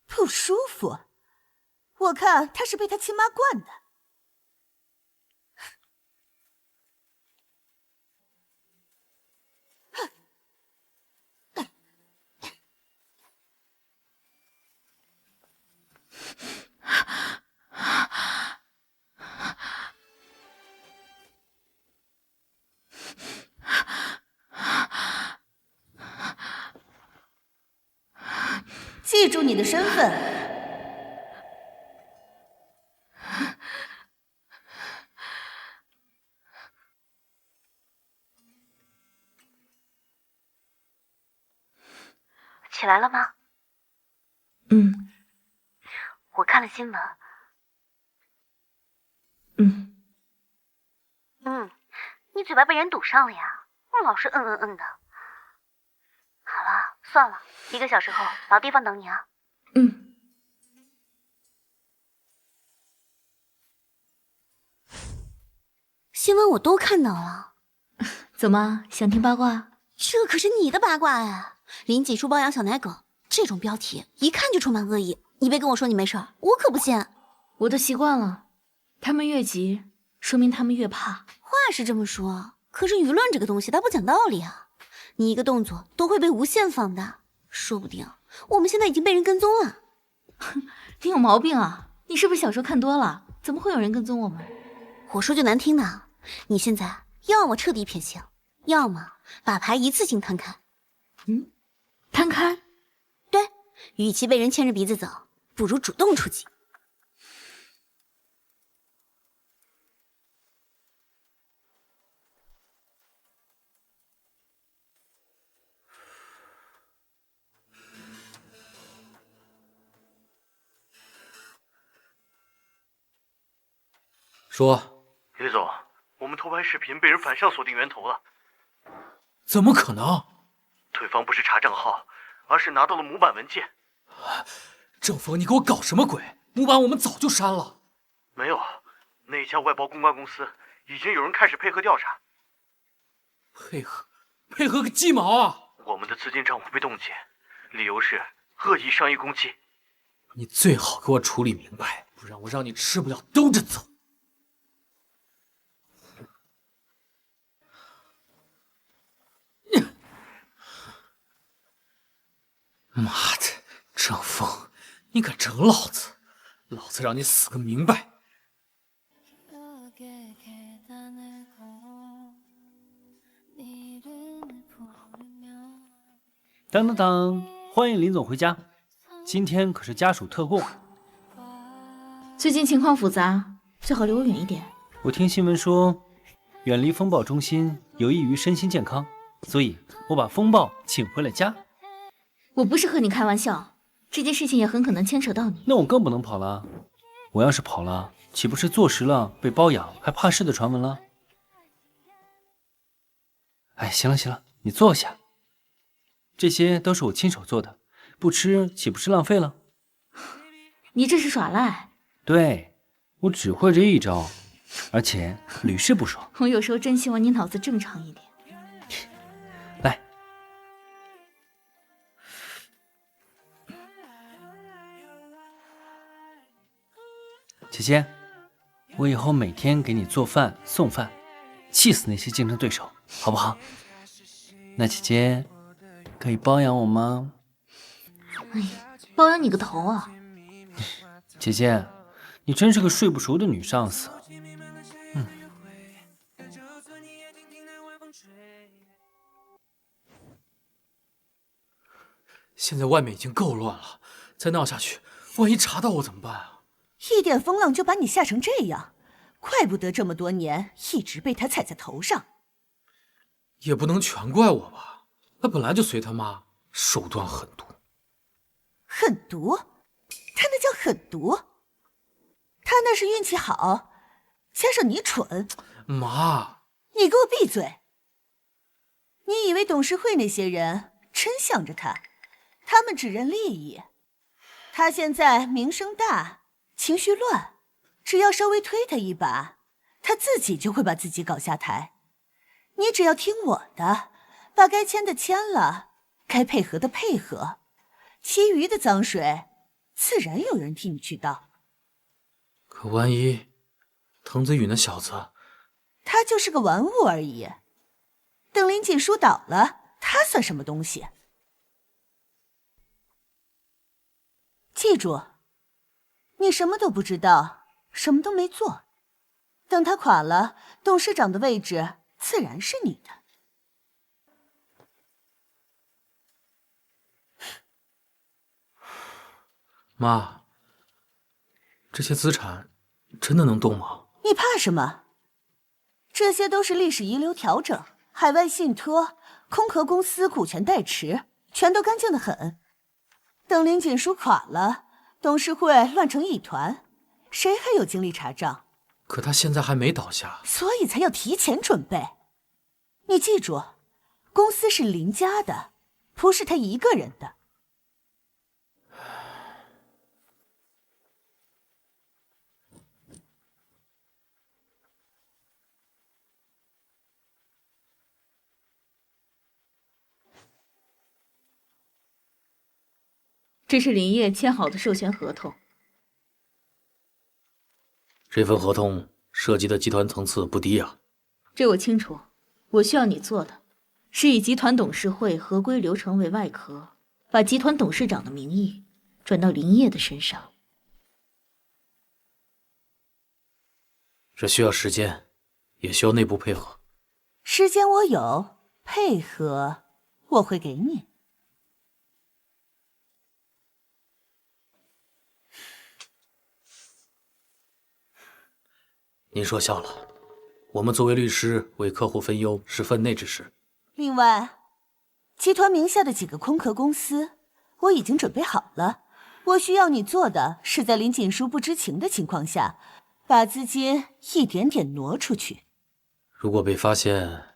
不舒服？我看他是被他亲妈惯的。记住你的身份。起来了吗？我看了新闻。你嘴巴被人堵上了呀，老是的。好了，算了，1个小时后老地方等你啊。新闻我都看到了。怎么想听八卦？这可是你的八卦哎！林锦书包养小奶狗，这种标题一看就充满恶意。你别跟我说你没事儿，我可不信。我都习惯了，他们越急，说明他们越怕。话是这么说，可是舆论这个东西它不讲道理啊！你一个动作都会被无限放大，说不定我们现在已经被人跟踪了。你有毛病啊！你是不是小说看多了？怎么会有人跟踪我们？我说句难听的，你现在要么彻底撇清，要么把牌一次性摊开。摊开？对，与其被人牵着鼻子走，不如主动出击。说，李总，我们偷拍视频被人反向锁定源头了。怎么可能？对方不是查账号，而是拿到了模板文件。郑峰，你给我搞什么鬼？模板我们早就删了。没有，那家外包公关公司已经有人开始配合调查。配合个鸡毛啊！我们的资金账户被冻结，理由是恶意商业攻击。你最好给我处理明白，不然我让你吃不了兜着走。妈的，郑峰，你敢整老子？老子让你死个明白！当当当，欢迎林总回家。今天可是家属特供。最近情况复杂，最好离我远一点。我听新闻说，远离风暴中心有益于身心健康，所以我把风暴请回了家。我不是和你开玩笑，这件事情也很可能牵扯到你。那我更不能跑了。我要是跑了，岂不是坐实了被包养还怕事的传闻了？哎，行了行了，你坐下。这些都是我亲手做的，不吃岂不是浪费了？你这是耍赖。对，我只会这一招，而且屡试不爽。我有时候真希望你脑子正常一点。来，姐姐，我以后每天给你做饭送饭，气死那些竞争对手，好不好？那姐姐可以包养我吗？哎，包养你个头啊！姐姐，你真是个睡不熟的女上司。现在外面已经够乱了，再闹下去，万一查到我怎么办啊？一点风浪就把你吓成这样，怪不得这么多年一直被他踩在头上。也不能全怪我吧，他本来就随他妈，手段狠毒。狠毒？他那叫狠毒？他那是运气好，加上你蠢。妈，你给我闭嘴！你以为董事会那些人真向着他？他们只认利益。他现在名声大，情绪乱，只要稍微推他一把，他自己就会把自己搞下台。你只要听我的，把该签的签了，该配合的配合，其余的脏水自然有人替你去倒。可万一滕子宇那小子，他就是个玩物而已。等林锦书倒了，他算什么东西？记住，你什么都不知道，什么都没做。等他垮了，董事长的位置自然是你的。妈，这些资产真的能动吗？你怕什么？这些都是历史遗留调整，海外信托、空壳公司股权代持，全都干净得很。等林锦书垮了，董事会乱成一团，谁还有精力查账？可他现在还没倒下，所以才要提前准备。你记住，公司是林家的，不是他一个人的。这是林业签好的授权合同。这份合同涉及的集团层次不低啊。这我清楚，我需要你做的是以集团董事会合规流程为外壳，把集团董事长的名义转到林业的身上。这需要时间，也需要内部配合。时间我有，配合我会给你。您说笑了，我们作为律师，为客户分忧是分内之事。另外，集团名下的几个空壳公司，我已经准备好了。我需要你做的是在林锦书不知情的情况下，把资金一点点挪出去。如果被发现，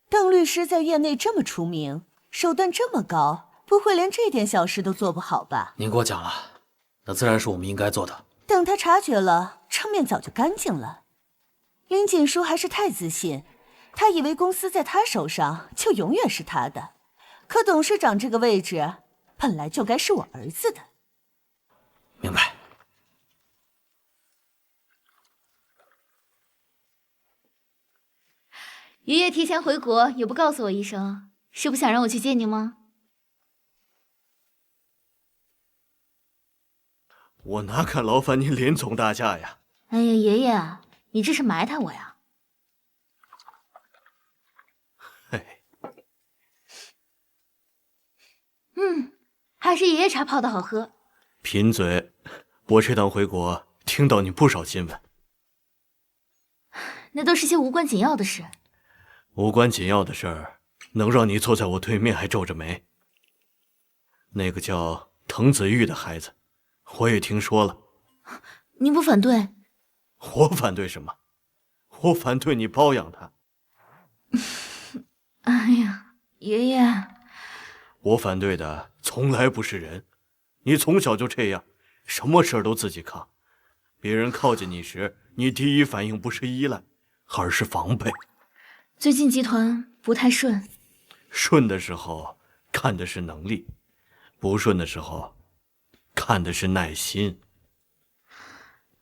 邓律师在业内这么出名，手段这么高，不会连这点小事都做不好吧？您过奖了，那自然是我们应该做的。等他察觉了，账面早就干净了。林锦书还是太自信，他以为公司在他手上就永远是他的。可董事长这个位置本来就该是我儿子的。明白。爷爷提前回国也不告诉我一声，是不想让我去接您吗？我哪敢劳烦您林总大驾呀！哎呀，爷爷，你这是埋汰我呀！嘿，还是爷爷茶泡的好喝。贫嘴，我这趟回国听到你不少新闻，那都是些无关紧要的事。无关紧要的事儿，能让你坐在我对面还皱着眉。那个叫滕子玉的孩子，我也听说了。您不反对？我反对什么？我反对你包养他。哎呀，爷爷，我反对的从来不是人。你从小就这样，什么事儿都自己扛。别人靠近你时，你第一反应不是依赖，而是防备。最近集团不太顺，顺的时候看的是能力，不顺的时候看的是耐心。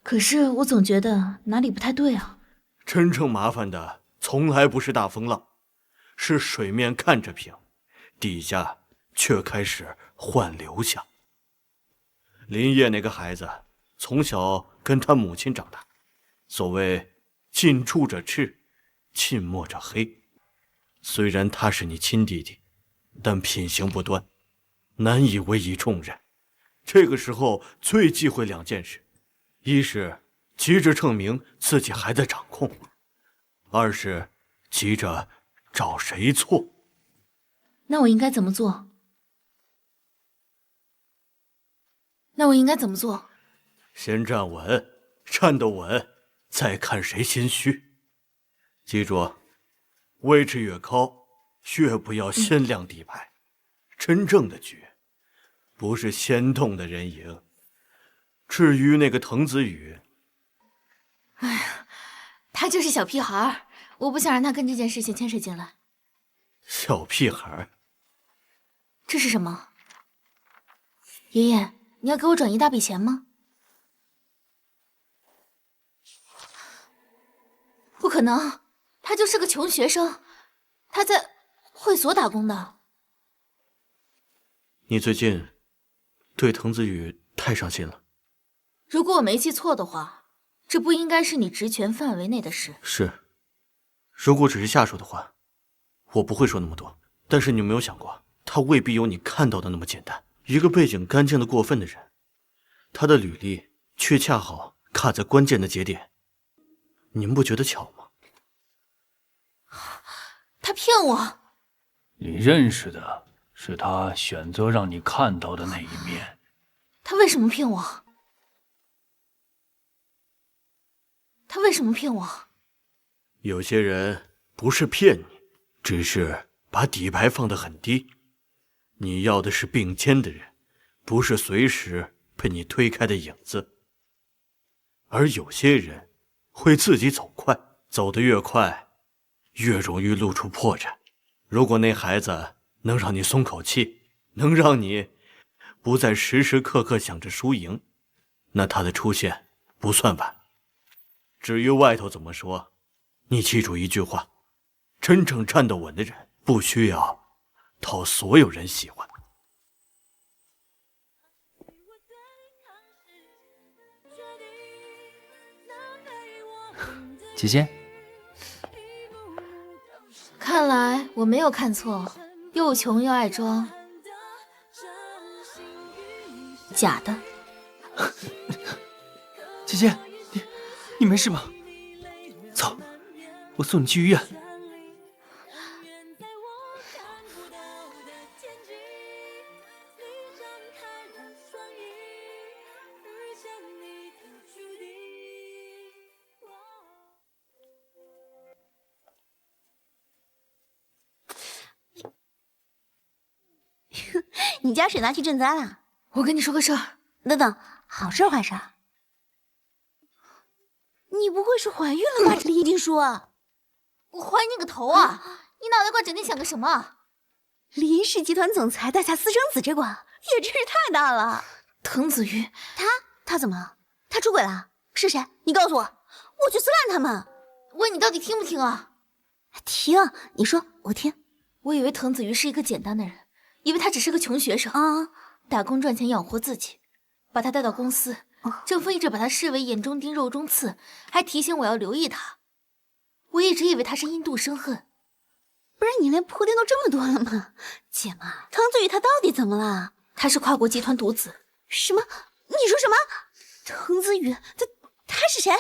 可是我总觉得哪里不太对啊。真正麻烦的从来不是大风浪，是水面看着平，底下却开始换流向。林业那个孩子从小跟他母亲长大，所谓近朱者赤，近墨者黑。虽然他是你亲弟弟，但品行不端，难以委以重任。这个时候最忌讳2件事：一是急着证明自己还在掌控，二是急着找谁错。那我应该怎么做？先站稳，站得稳，再看谁心虚。记住，位置越高，越不要先亮底牌。真正的局，不是先动的人赢。至于那个滕子宇，哎呀，他就是小屁孩，我不想让他跟这件事情牵扯进来。小屁孩，这是什么？爷爷，你要给我转一大笔钱吗？不可能，他就是个穷学生，他在会所打工的。你最近对滕子宇太上心了。如果我没记错的话，这不应该是你职权范围内的事。是，如果只是下属的话，我不会说那么多。但是你有没有想过，他未必有你看到的那么简单。一个背景干净的过分的人，他的履历却恰好卡在关键的节点。你们不觉得巧吗？他骗我。你认识的是他选择让你看到的那一面。他为什么骗我？有些人不是骗你，只是把底牌放得很低。你要的是并肩的人，不是随时被你推开的影子。而有些人会自己走快，走得越快，越容易露出破绽。如果那孩子能让你松口气，能让你不再时时刻刻想着输赢，那他的出现不算晚。至于外头怎么说，你记住一句话：真正站得稳的人，不需要讨所有人喜欢。姐姐，看来我没有看错，又穷又爱装，假的。姐姐，你没事吧？走，我送你去医院。你家水拿去赈灾了？我跟你说个事儿。等等，好事坏事？你不会是怀孕了吧？这李静书，我怀你个头啊！你脑袋瓜整天想个什么？林氏集团总裁带下私生子，这瓜也真是太大了。滕子瑜，他怎么了？他出轨了？是谁？你告诉我，我去撕烂他们！喂，你到底听不听啊？听，你说，我听。我以为滕子瑜是一个简单的人，以为他只是个穷学生啊，打工赚钱养活自己。把他带到公司，郑峰一直把他视为眼中钉肉中刺，还提醒我要留意他。我一直以为他是因妒生恨。不是你连铺垫都这么多了吗？姐妈，滕子宇他到底怎么了？他是跨国集团独子。什么？你说什么？滕子宇，他是谁？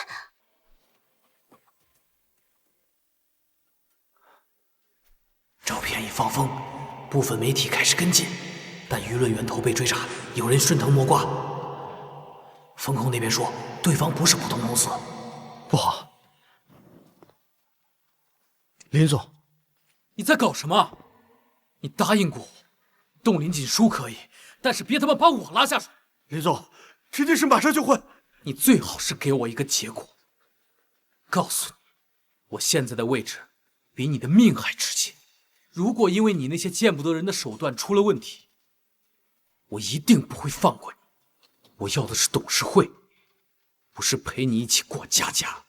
照片一放风，部分媒体开始跟进，但舆论源头被追查，有人顺藤摸瓜。风控那边说，对方不是普通公司。不好，林总，你在搞什么？你答应过我，动林锦书可以，但是别他妈把我拉下水。林总，这件事马上就会。你最好是给我一个结果。告诉你，我现在的位置比你的命还值钱。如果因为你那些见不得人的手段出了问题，我一定不会放过你。我要的是董事会，不是陪你一起过家家。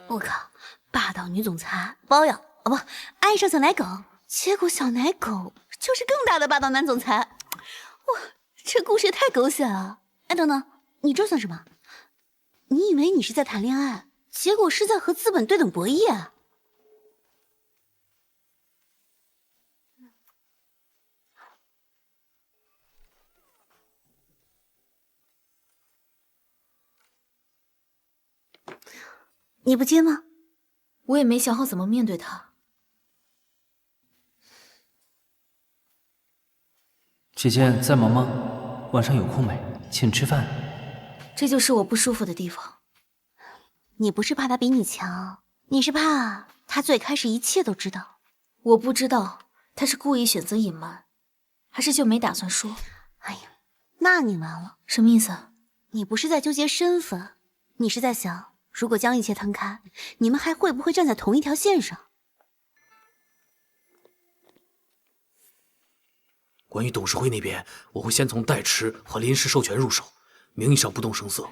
我靠，霸道女总裁包养不爱上小奶狗，结果小奶狗就是更大的霸道男总裁。哇，这故事也太狗血了！哎，等等，你这算什么？你以为你是在谈恋爱，结果是在和资本对等博弈啊！你不接吗？我也没想好怎么面对他。姐姐在忙吗？晚上有空没？请吃饭。这就是我不舒服的地方。你不是怕他比你强，你是怕他最开始一切都知道。我不知道他是故意选择隐瞒，还是就没打算说。哎呀，那你完了。什么意思？你不是在纠结身份，你是在想，如果将一切摊开，你们还会不会站在同一条线上？关于董事会那边，我会先从代持和临时授权入手，名义上不动声色。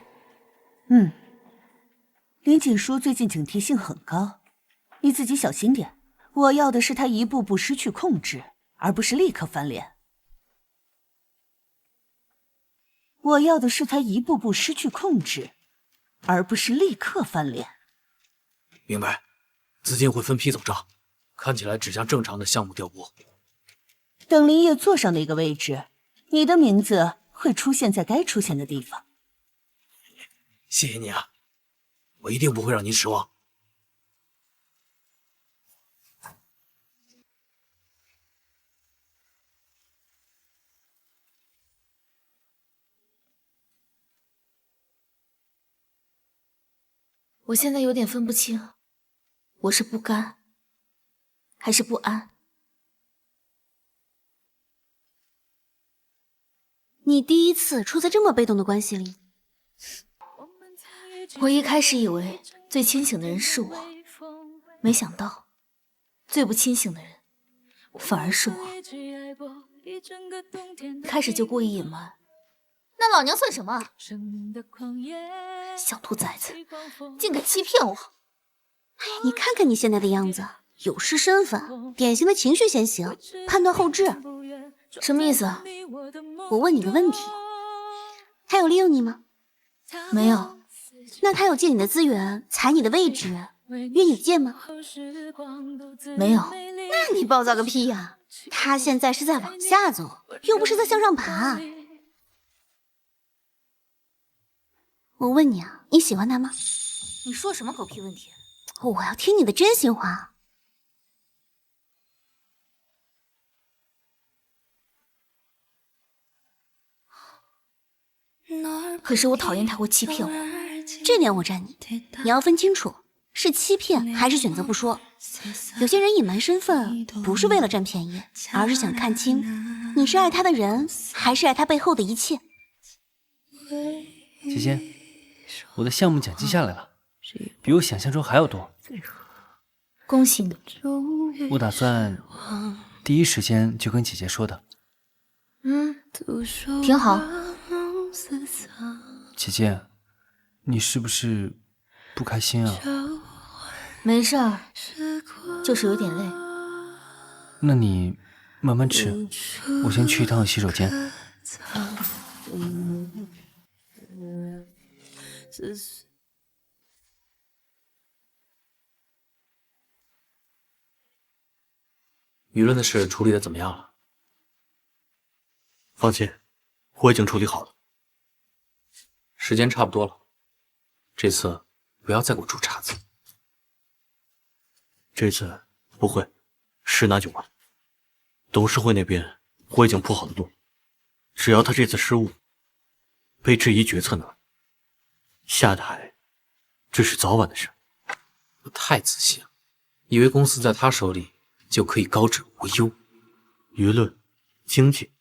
林锦书最近警惕性很高，你自己小心点。我要的是他一步步失去控制，而不是立刻翻脸。我要的是他一步步失去控制，而不是立刻翻脸。明白，资金会分批走账，看起来只像正常的项目调拨。等林业坐上那个位置，你的名字会出现在该出现的地方。谢谢你啊，我一定不会让您失望。我现在有点分不清，我是不甘，还是不安。你第一次处在这么被动的关系里。我一开始以为最清醒的人是我，没想到最不清醒的人反而是我。开始就故意隐瞒，那老娘算什么？小兔崽子，竟敢欺骗我！哎呀，你看看你现在的样子，有失身份，典型的情绪先行，判断后置。什么意思？我问你个问题，他有利用你吗？没有。那他有借你的资源，踩你的位置，约你见吗？没有。那你暴躁个屁呀！他现在是在往下走，又不是在向上爬。我问你啊，你喜欢他吗？你说什么狗屁问题？我要听你的真心话。可是我讨厌他会欺骗我，这点我站你。你要分清楚，是欺骗还是选择不说。有些人隐瞒身份不是为了占便宜，而是想看清你是爱他的人，还是爱他背后的一切。姐姐，我的项目奖金下来了，比我想象中还要多。恭喜你！我打算第一时间就跟姐姐说的。挺好。姐姐，你是不是不开心啊？没事儿，就是有点累。那你慢慢吃，我先去一趟洗手间。舆论的事处理的怎么样了？放心，我已经处理好了。时间差不多了，这次不要再给我出岔子。这次不会，十拿九稳。董事会那边我已经铺好了路，只要他这次失误被质疑决策呢，下台这是早晚的事。我太自信了，以为公司在他手里就可以高枕无忧。舆论、经济，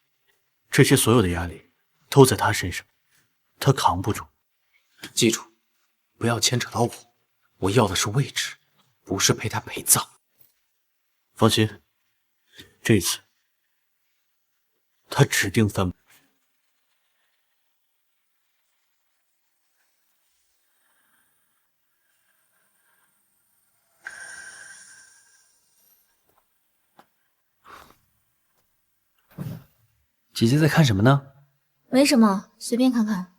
这些所有的压力都在他身上，他扛不住。记住，不要牵扯到我，我要的是位置，不是陪他陪葬。放心，这次他指定翻。姐姐在看什么呢？没什么，随便看看。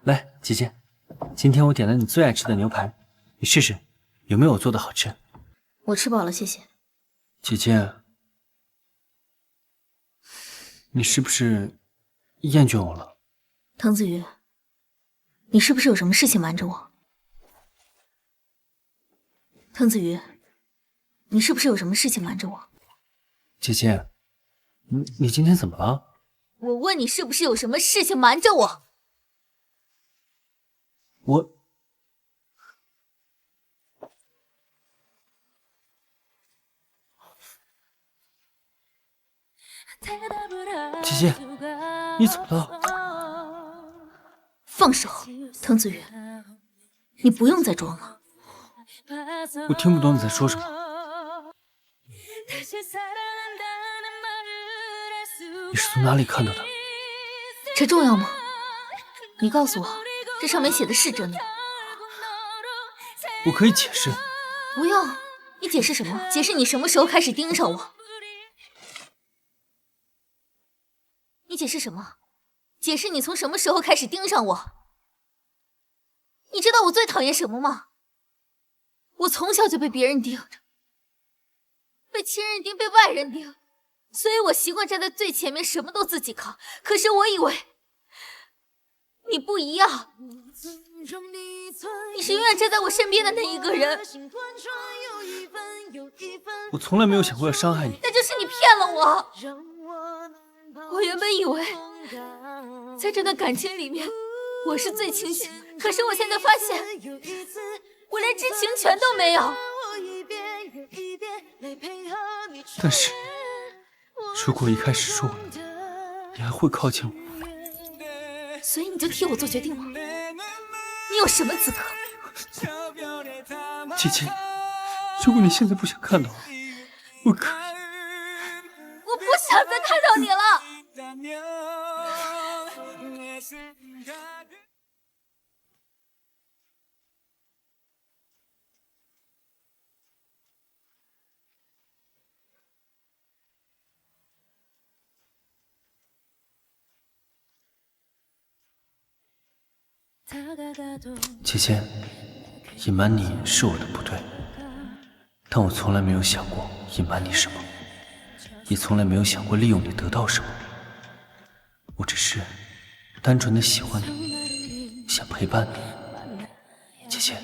来，姐姐，今天我点了你最爱吃的牛排，你试试，有没有我做的好吃？我吃饱了，谢谢。姐姐，你是不是厌倦我了？滕子瑜，你是不是有什么事情瞒着我？滕子瑜，你是不是有什么事情瞒着我？姐姐，你今天怎么了？我问你是不是有什么事情瞒着我？姐姐，你怎么了？放手，滕子瑜，你不用再装了。我听不懂你在说什么。你是从哪里看到的？这重要吗？你告诉我，这上面写的是真的？我可以解释。不用，你解释什么？解释你什么时候开始盯上我？你解释什么？解释你从什么时候开始盯上我？你知道我最讨厌什么吗？我从小就被别人盯着，被亲人盯，被外人盯，所以我习惯站在最前面，什么都自己扛。可是我以为你不一样，你是永远站在我身边的那一个人。我从来没有想过要伤害你。那就是你骗了我。我原本以为在这段感情里面我是最清醒，可是我现在发现我连知情权都没有。但是如果一开始说了，你还会靠近我。所以你就替我做决定吗？你有什么资格？姐姐，如果你现在不想看到我，我可以。我不想再看到你了。姐姐，隐瞒你是我的不对，但我从来没有想过隐瞒你什么，也从来没有想过利用你得到什么。我只是单纯的喜欢你，想陪伴你。姐姐，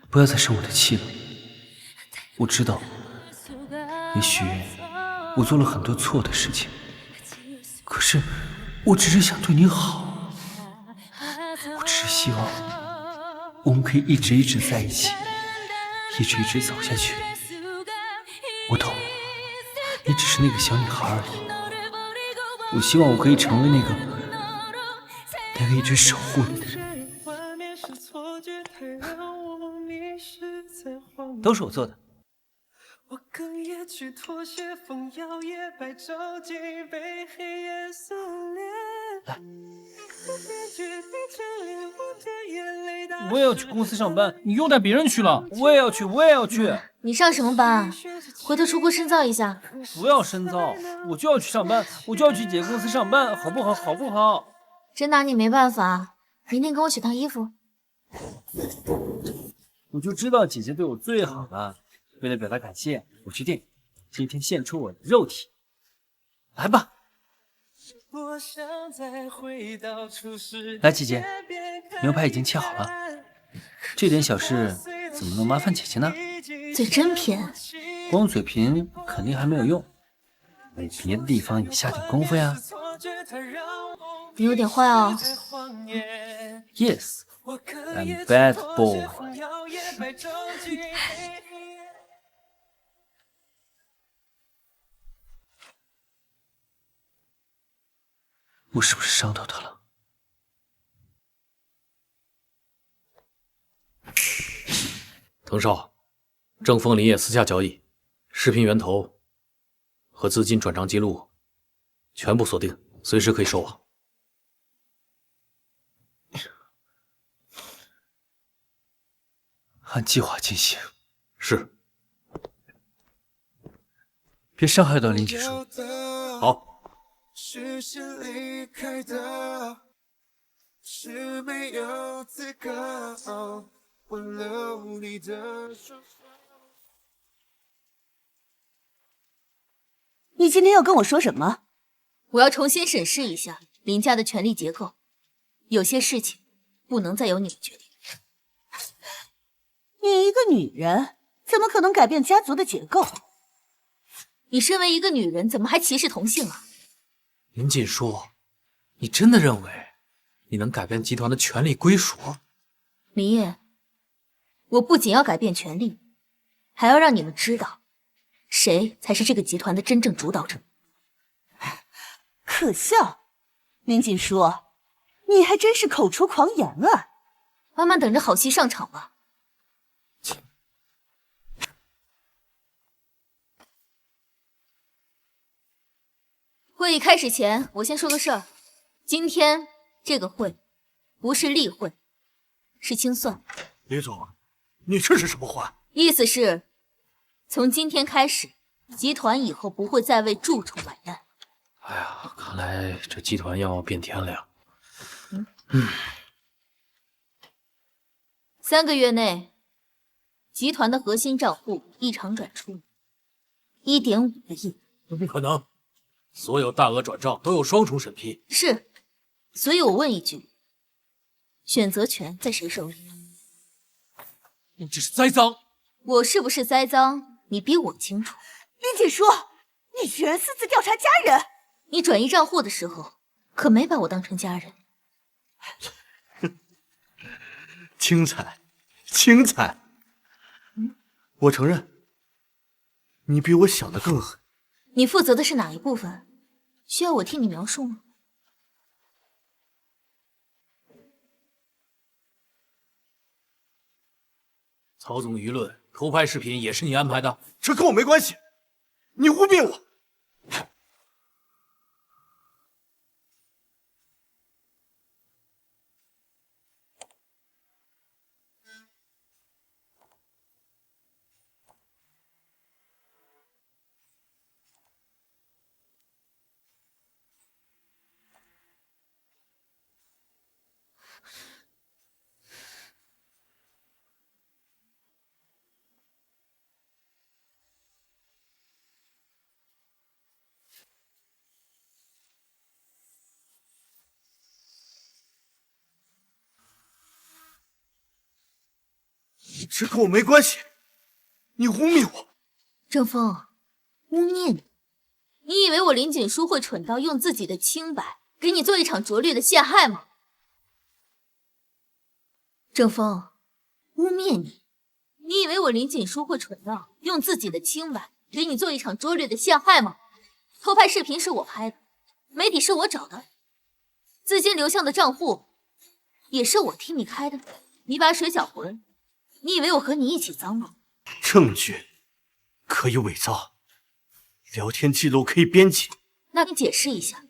不要再生我的气了。我知道，也许我做了很多错的事情，可是我只是想对你好。我只是希望我们可以一直在一起，一直走下去。我懂，你只是那个小女孩而已。我希望我可以成为那个一直守护你的人。都是我做的。我哽咽去妥协，风摇曳，白昼际被黑夜撕裂。我也要去公司上班，你又带别人去了。我也要去。你上什么班啊？回头出国深造一下。不要深造，我就要去上班，我就要去姐公司上班，好不好？好不好？真拿你没办法，明天跟我去趟衣服。我就知道姐姐对我最好了。为了表达感谢，我决定今天献出我的肉体。来吧。来，姐姐，牛排已经切好了。这点小事怎么能麻烦姐姐呢？嘴真偏，光嘴贫肯定还没有用，为别的地方也下点功夫呀。你有点坏哦。Yes, I'm bad boy. 我是不是伤到他了？滕少，正风林业私下交易，视频源头和资金转账记录全部锁定，随时可以收网。按计划进行。是。别伤害到林锦书。好。是没有资格挽留你的双手。你今天要跟我说什么？我要重新审视一下林家的权力结构，有些事情不能再由你们决定。你一个女人，怎么可能改变家族的结构？你身为一个女人，怎么还歧视同性啊？林锦书，你真的认为你能改变集团的权力归属？林烨，我不仅要改变权力，还要让你们知道，谁才是这个集团的真正主导者。可笑，林锦书，你还真是口出狂言啊！慢慢等着好戏上场吧。会议开始前，我先说个事儿。今天这个会不是例会，是清算。李总，你这是什么话？意思是，从今天开始，集团以后不会再为蛀虫买单。哎呀，看来这集团要变天了呀。3个月内，集团的核心账户异常转出1.5个亿。不可能，所有大额转账都有双重审批。是，所以我问一句，选择权在谁手里？你这是栽赃！我是不是栽赃，你比我清楚。林锦书，你居然私自调查家人！你转移账户的时候，可没把我当成家人。精彩，精彩！我承认，你比我想的更狠。你负责的是哪一部分？需要我替你描述吗？操纵舆论、偷拍视频也是你安排的？这跟我没关系，你污蔑我！这跟我没关系，你污蔑我！郑峰，污蔑你？你以为我林锦书会蠢到用自己的清白给你做一场拙劣的陷害吗？郑峰，污蔑你？你以为我林锦书会蠢到用自己的清白给你做一场拙劣的陷害吗？偷拍视频是我拍的，媒体是我找的，资金流向的账户也是我替你开的。你把水搅浑，你以为我和你一起脏吗？证据可以伪造，聊天记录可以编辑。那你解释一下。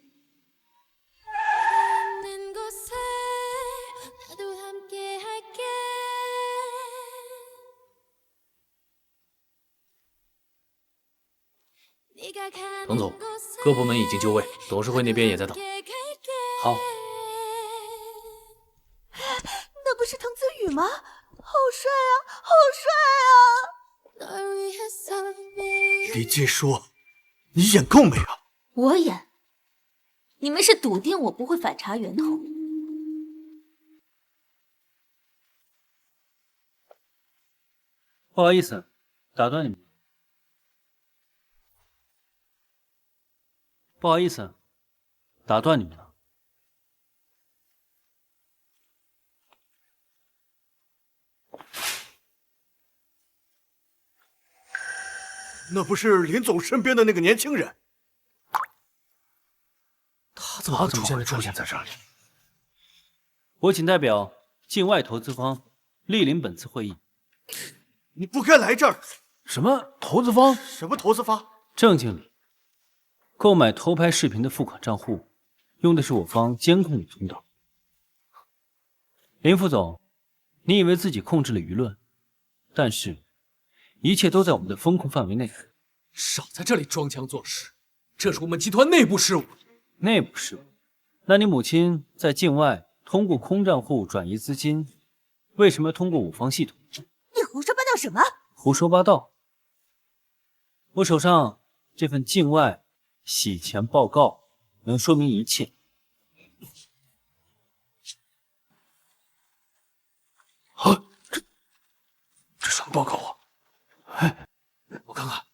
滕总，各部门已经就位，董事会那边也在等。好。那不是滕子宇吗？好帅啊，好帅啊！李继书，你演够没啊？我演？你们是笃定我不会反查源头？不好意思，打断你们。不好意思，打断你们了。那不是林总身边的那个年轻人？他怎么会出现在这里？我谨代表境外投资方莅临本次会议。你不该来这儿！什么投资方？什么投资方？郑经理，购买偷拍视频的付款账户用的是我方监控的通道。林副总，你以为自己控制了舆论，但是一切都在我们的风控范围内。少在这里装腔作势，这是我们集团内部事务。内部事务？那你母亲在境外通过空账户转移资金，为什么要通过五方系统？你胡说八道什么？胡说八道！我手上这份境外洗钱报告能说明一切。啊，这什么报告啊？哎，我看看。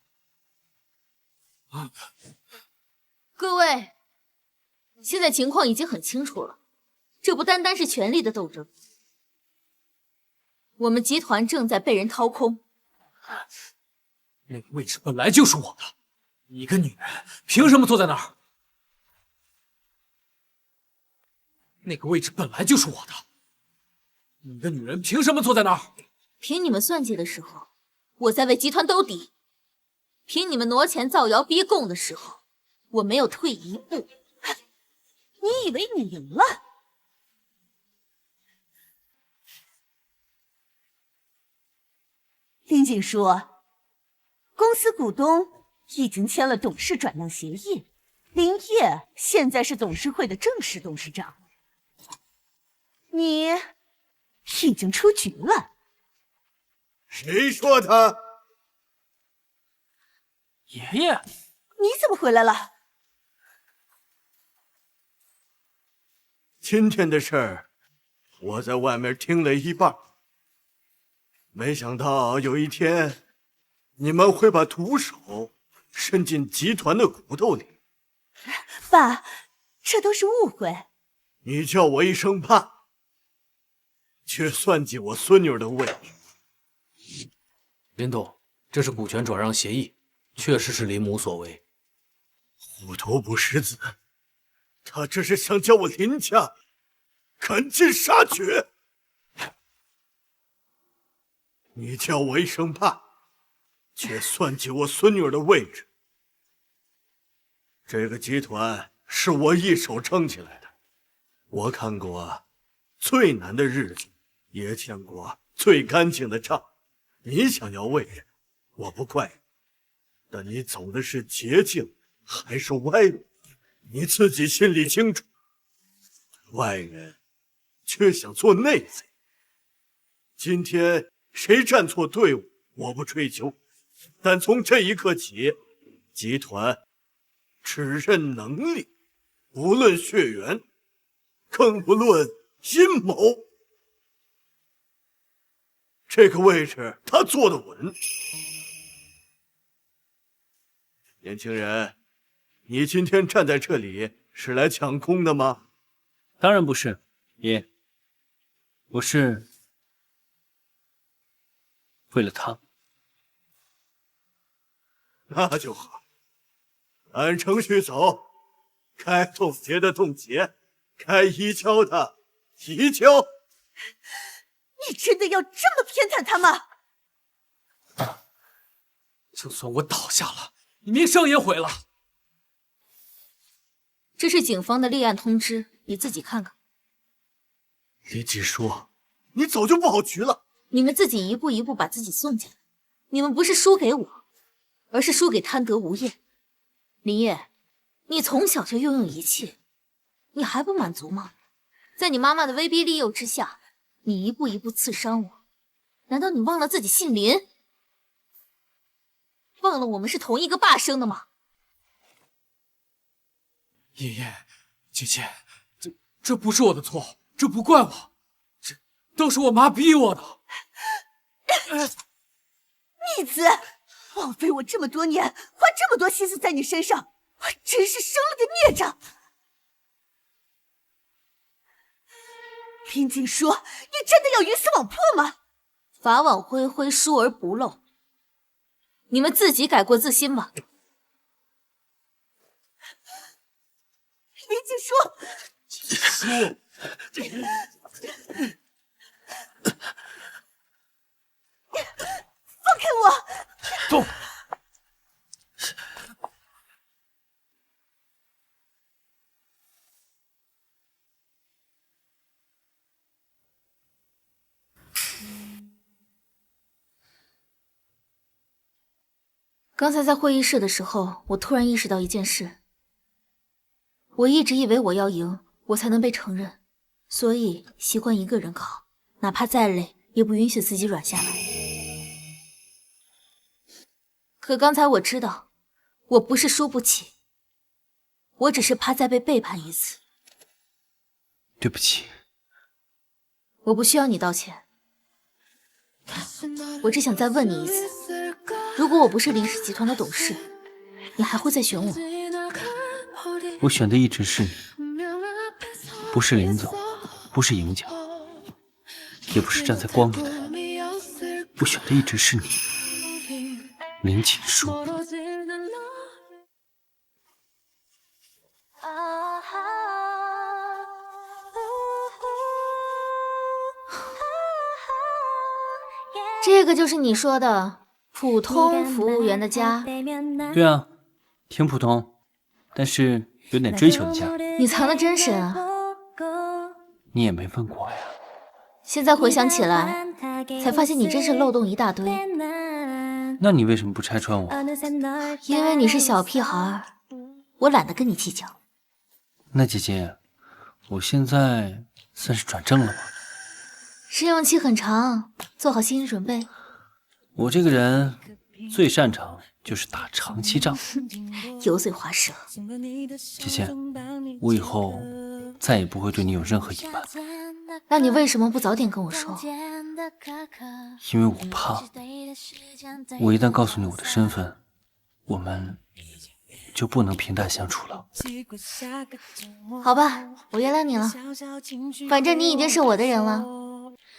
各位，现在情况已经很清楚了，这不单单是权力的斗争，我们集团正在被人掏空。那个位置本来就是我的，你一个女人凭什么坐在那儿？那个位置本来就是我的，你一个女人凭什么坐在那儿？凭你们算计的时候，我在为集团兜底；凭你们挪钱造谣逼供的时候，我没有退一步。你以为你赢了？林锦书，公司股东已经签了董事转让协议，林烨现在是董事会的正式董事长，你已经出局了。谁说的？爷爷，你怎么回来了？今天的事儿，我在外面听了一半，没想到有一天，你们会把毒手伸进集团的骨头里。爸，这都是误会。你叫我一声爸，却算计我孙女的位置。林董，这是股权转让协议，确实是林母所为。虎头不食子，他这是想叫我林家赶尽杀绝。你叫我一声爸，却算计我孙女的位置。这个集团是我一手撑起来的，我看过最难的日子，也见过最干净的账。你想要位置，我不怪你，但你走的是捷径还是歪路，你自己心里清楚。外人却想做内贼。今天谁站错队伍，我不追究，但从这一刻起，集团只认能力，不论血缘，更不论阴谋。这个位置他坐得稳。年轻人，你今天站在这里是来抢功的吗？当然不是，爷，我是为了他。那就好，按程序走，该冻结的冻结，该移交的移交。你真的要这么偏袒他吗？就算我倒下了，你名声也毁了。这是警方的立案通知，你自己看看。林锦书，你早就布好局了。你们自己一步一步把自己送进来，你们不是输给我，而是输给贪得无厌。林烨，你从小就拥有一切，你还不满足吗？在你妈妈的威逼利诱之下，你一步一步刺伤我，难道你忘了自己姓林？忘了我们是同一个爸生的吗？爷爷，姐姐，这不是我的错，这不怪我，这都是我妈逼我的。逆子，枉费我这么多年，花这么多心思在你身上，我真是生了个孽障。林锦书，你真的要鱼死网破吗？法网恢恢，疏而不漏。你们自己改过自新吧。林锦书，放开我！走。刚才在会议室的时候，我突然意识到一件事。我一直以为我要赢，我才能被承认，所以习惯一个人考，哪怕再累，也不允许自己软下来。可刚才我知道，我不是输不起，我只是怕再被背叛一次。对不起，我不需要你道歉，我只想再问你一次，如果我不是林氏集团的董事，你还会再选我吗？我选的一直是你，不是林总，不是赢家，也不是站在光明的人，我选的一直是你，林锦书。这个就是你说的普通服务员的家？对啊，挺普通，但是有点追求的家。你藏得真深啊！你也没问过呀。现在回想起来，才发现你真是漏洞一大堆。那你为什么不拆穿我？因为你是小屁孩，我懒得跟你计较。那姐姐，我现在算是转正了吗？试用期很长，做好心理准备。我这个人最擅长就是打长期仗。油嘴滑舌。姐姐，我以后再也不会对你有任何隐瞒。那你为什么不早点跟我说？因为我怕，我一旦告诉你我的身份，我们就不能平淡相处了。好吧，我原谅你了，反正你已经是我的人了，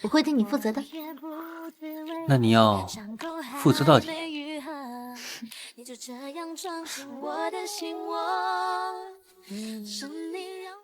我会对你负责的。那你要负责到底。你就这样闯进我的心窝，是你让